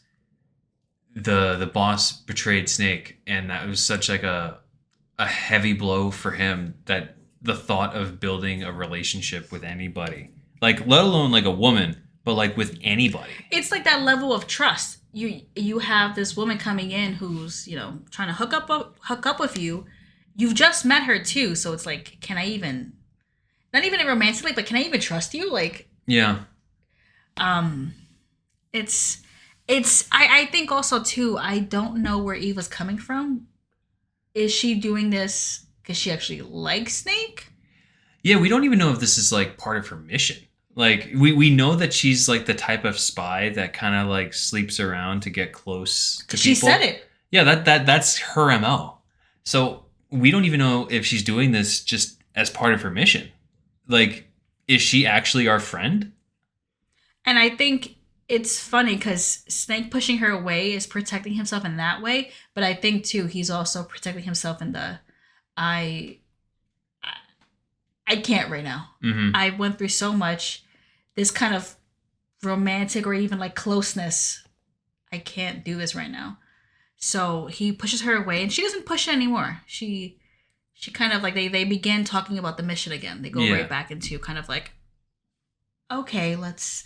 the boss betrayed Snake, and that was such like a heavy blow for him, that the thought of building a relationship with anybody, like let alone like a woman, but like with anybody, it's like that level of trust. You have this woman coming in who's trying to hook up with you. You've just met her too, so it's like, can I even, not even romantically, but can I even trust you? Like, yeah. I think also too, I don't know where Eva's coming from. Is she doing this because she actually likes Snake? Yeah, we don't even know if this is like part of her mission. Like we know that she's like the type of spy that kind of like sleeps around to get close to people. She said it. Yeah, that's her MO. So we don't even know if she's doing this just as part of her mission. Like, is she actually our friend? And I think it's funny because Snake pushing her away is protecting himself in that way, but I think too he's also protecting himself in the I can't right now. Mm-hmm. I went through so much, this kind of romantic or even like closeness. I can't do this right now. So he pushes her away, and she doesn't push it anymore. She kind of like they begin talking about the mission again. They go right back into kind of like, okay, what's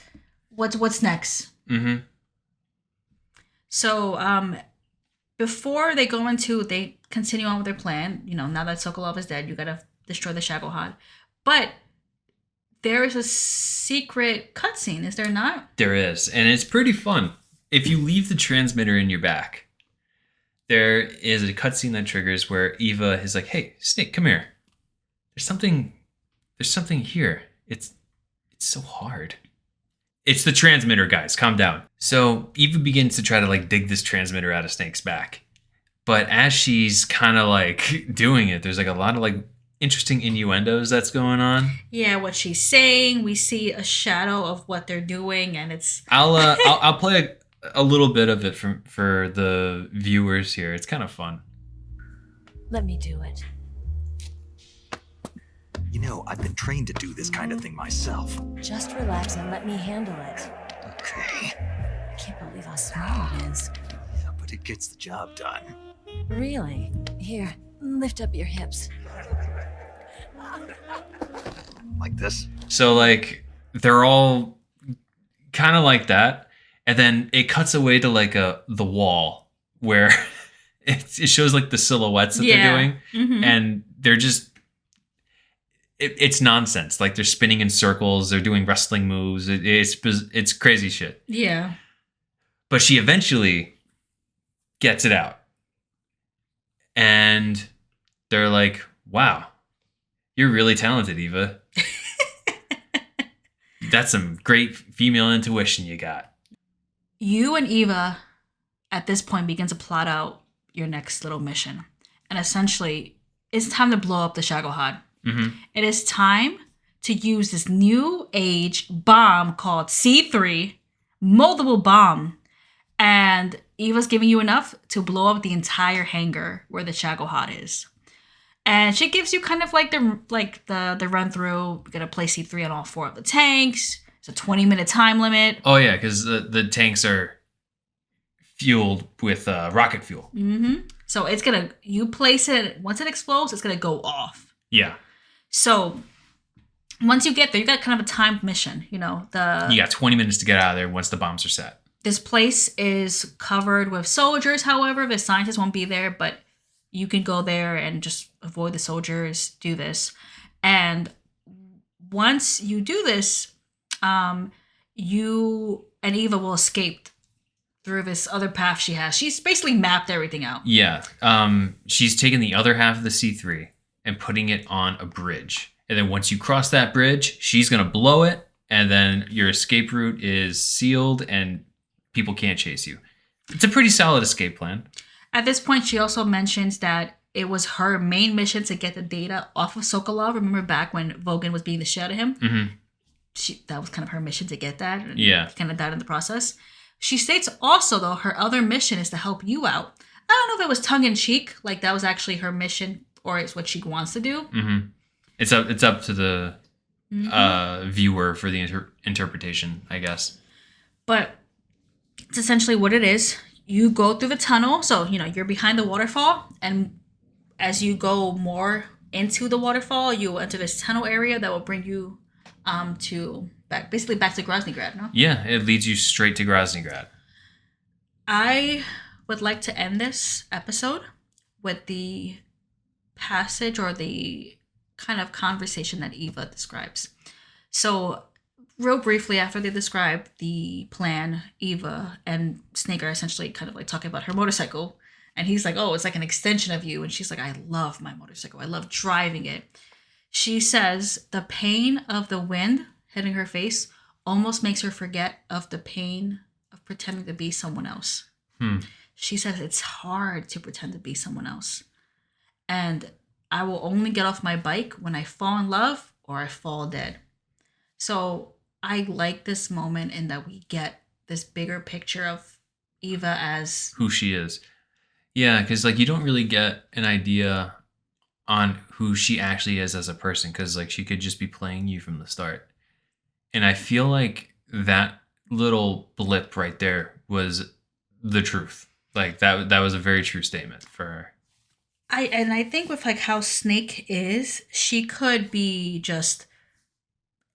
next? Mm-hmm. So before they continue on with their plan. Now that Sokolov is dead, you gotta destroy the Shagohod. But there is a secret cutscene, is there not? There is, and it's pretty fun. If you leave the transmitter in your back, there is a cutscene that triggers where Eva is like, "Hey, Snake, come here. There's something here. It's so hard." It's the transmitter, guys. Calm down. So Eva begins to try to like dig this transmitter out of Snake's back. But as she's kind of like doing it, there's like a lot of like interesting innuendos that's going on. Yeah, what she's saying, we see a shadow of what they're doing, and it's... I'll play a little bit of it for the viewers here. It's kind of fun. Let me do it. You know, I've been trained to do this kind of thing myself. Just relax and let me handle it. Okay. I can't believe how small it is. Yeah, but it gets the job done. Really? Here, lift up your hips. Like this? So like they're all kind of like that, and then it cuts away to like the wall where it shows like the silhouettes that they're doing, and they're just it's nonsense. Like they're spinning in circles, they're doing wrestling moves. It's crazy shit. Yeah. But she eventually gets it out, and they're like, "Wow, you're really talented, Eva. That's some great female intuition you got." You and Eva, at this point, begin to plot out your next little mission. And essentially, it's time to blow up the Shagohod. It is time to use this new age bomb called C3, multiple bomb. And Eva's giving you enough to blow up the entire hangar where the Shagohod is. And she gives you kind of like the run through. You're gonna place C3 on all 4 of the tanks. It's a 20-minute time limit. Oh yeah, because the tanks are fueled with rocket fuel. So you place it, once it explodes, it's gonna go off. Yeah. So once you get there, you got kind of a timed mission. You got 20 minutes to get out of there once the bombs are set. This place is covered with soldiers. However, the scientists won't be there, but you can go there and just avoid the soldiers, do this. And once you do this, you and Eva will escape through this other path she has. She's basically mapped everything out. Yeah. She's taken the other half of the C3 and putting it on a bridge. And then once you cross that bridge, she's going to blow it. And then your escape route is sealed and people can't chase you. It's a pretty solid escape plan. At this point, she also mentions that it was her main mission to get the data off of Sokolov. Remember back when Vogan was beating the shit out of him? That was kind of her mission to get that. And yeah. Kind of died in the process. She states also, though, her other mission is to help you out. I don't know if it was tongue-in-cheek, like that was actually her mission, or it's what she wants to do. It's up to the viewer for the interpretation, I guess. But it's essentially what it is. You go through the tunnel, so you're behind the waterfall, and as you go more into the waterfall, you enter this tunnel area that will bring you back to Groznygrad. No? Yeah, it leads you straight to Groznygrad. I would like to end this episode with the passage or the kind of conversation that Eva describes. So, real briefly, after they describe the plan, Eva and Snake are essentially kind of like talking about her motorcycle. And he's like, "Oh, it's like an extension of you." And she's like, "I love my motorcycle. I love driving it." She says the pain of the wind hitting her face almost makes her forget of the pain of pretending to be someone else. She says it's hard to pretend to be someone else. And I will only get off my bike when I fall in love or I fall dead. So I like this moment in that we get this bigger picture of Eva as who she is. Yeah, because like you don't really get an idea on who she actually is as a person, because like she could just be playing you from the start. And I feel like that little blip right there was the truth. Like that was a very true statement for her. I think with like how Snake is, she could be just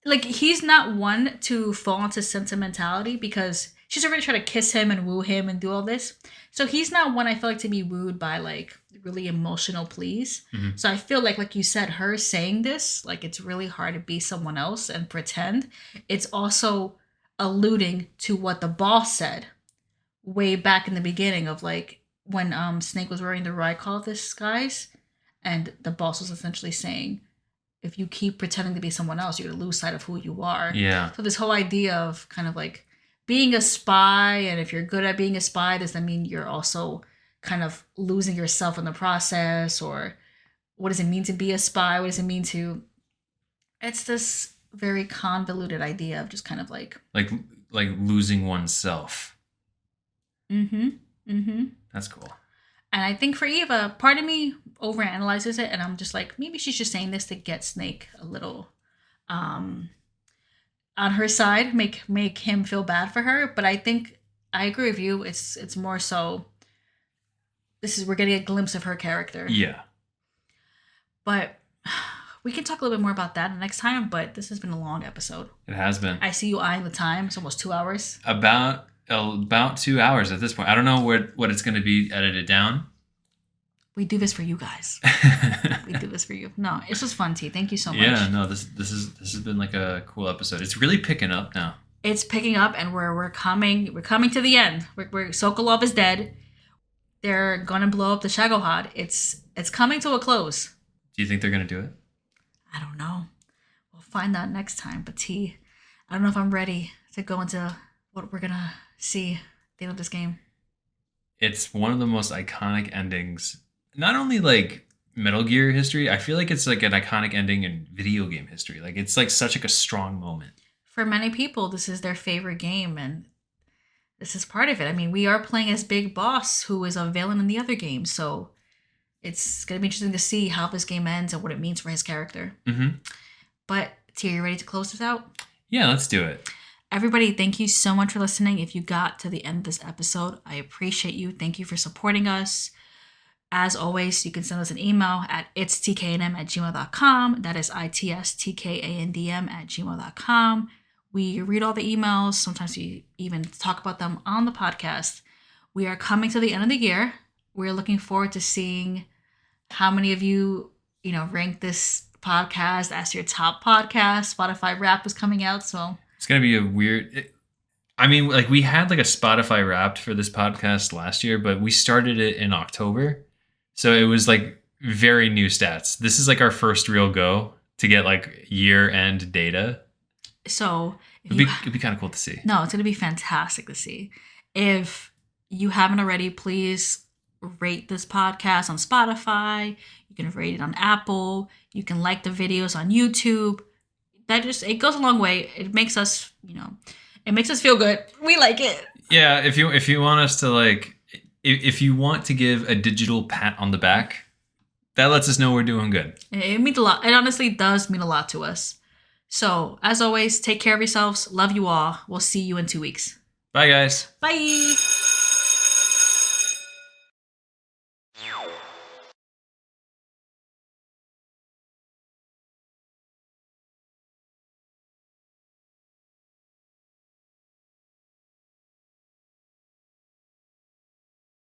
like, he's not one to fall into sentimentality because she's already trying to kiss him and woo him and do all this. So he's not one I feel like to be wooed by like really emotional pleas. So I feel like you said, her saying this, like it's really hard to be someone else and pretend. It's also alluding to what the boss said way back in the beginning of like when Snake was wearing the Rykov disguise, and the boss was essentially saying, if you keep pretending to be someone else, you're gonna lose sight of who you are. Yeah. So this whole idea of kind of like being a spy, and if you're good at being a spy, does that mean you're also kind of losing yourself in the process? Or what does it mean to be a spy? What does it mean to... It's this very convoluted idea of just kind of like losing oneself. That's cool. And I think for Eva, part of me overanalyzes it, and I'm just like, maybe she's just saying this to get Snake a little on her side, make him feel bad for her. But I think I agree with you. It's more so we're getting a glimpse of her character. Yeah. But we can talk a little bit more about that next time. But this has been a long episode. It has been. I see you eyeing the time. It's almost 2 hours. About 2 hours at this point. I don't know what it's going to be edited down. We do this for you guys. We do this for you. No, it's just fun, T. Thank you so much. Yeah, no, this has been like a cool episode. It's really picking up now. It's picking up, and we're coming to the end. We're Sokolov is dead. They're gonna blow up the Shagohod. It's coming to a close. Do you think they're gonna do it? I don't know. We'll find out next time. But T, I don't know if I'm ready to go into what we're gonna see at the end of this game. It's one of the most iconic endings. Not only like Metal Gear history, I feel like it's like an iconic ending in video game history. Like it's like such like a strong moment. For many people, this is their favorite game, and this is part of it. I mean, we are playing as Big Boss, who is a villain in the other game, so it's gonna be interesting to see how this game ends and what it means for his character. But T, are you ready to close this out? Yeah, let's do it. Everybody, thank you so much for listening. If you got to the end of this episode, I appreciate you. Thank you for supporting us. As always, you can send us an email at itstkandm@gmail.com. That is itstkandm@gmail.com. We read all the emails. Sometimes we even talk about them on the podcast. We are coming to the end of the year. We're looking forward to seeing how many of you, rank this podcast as your top podcast. Spotify Wrapped is coming out, so it's gonna be a weird. We had like a Spotify Wrapped for this podcast last year, but we started it in October. So it was like very new stats. This is like our first real go to get like year-end data. So it'd be kind of cool to see. No, it's going to be fantastic to see. If you haven't already, please rate this podcast on Spotify. You can rate it on Apple. You can like the videos on YouTube. It goes a long way. It makes us, it makes us feel good. We like it. Yeah, if you want us to like, if you want to give a digital pat on the back, that lets us know we're doing good. It means a lot. It honestly does mean a lot to us. So, as always, take care of yourselves. Love you all. We'll see you in 2 weeks. Bye, guys. Bye.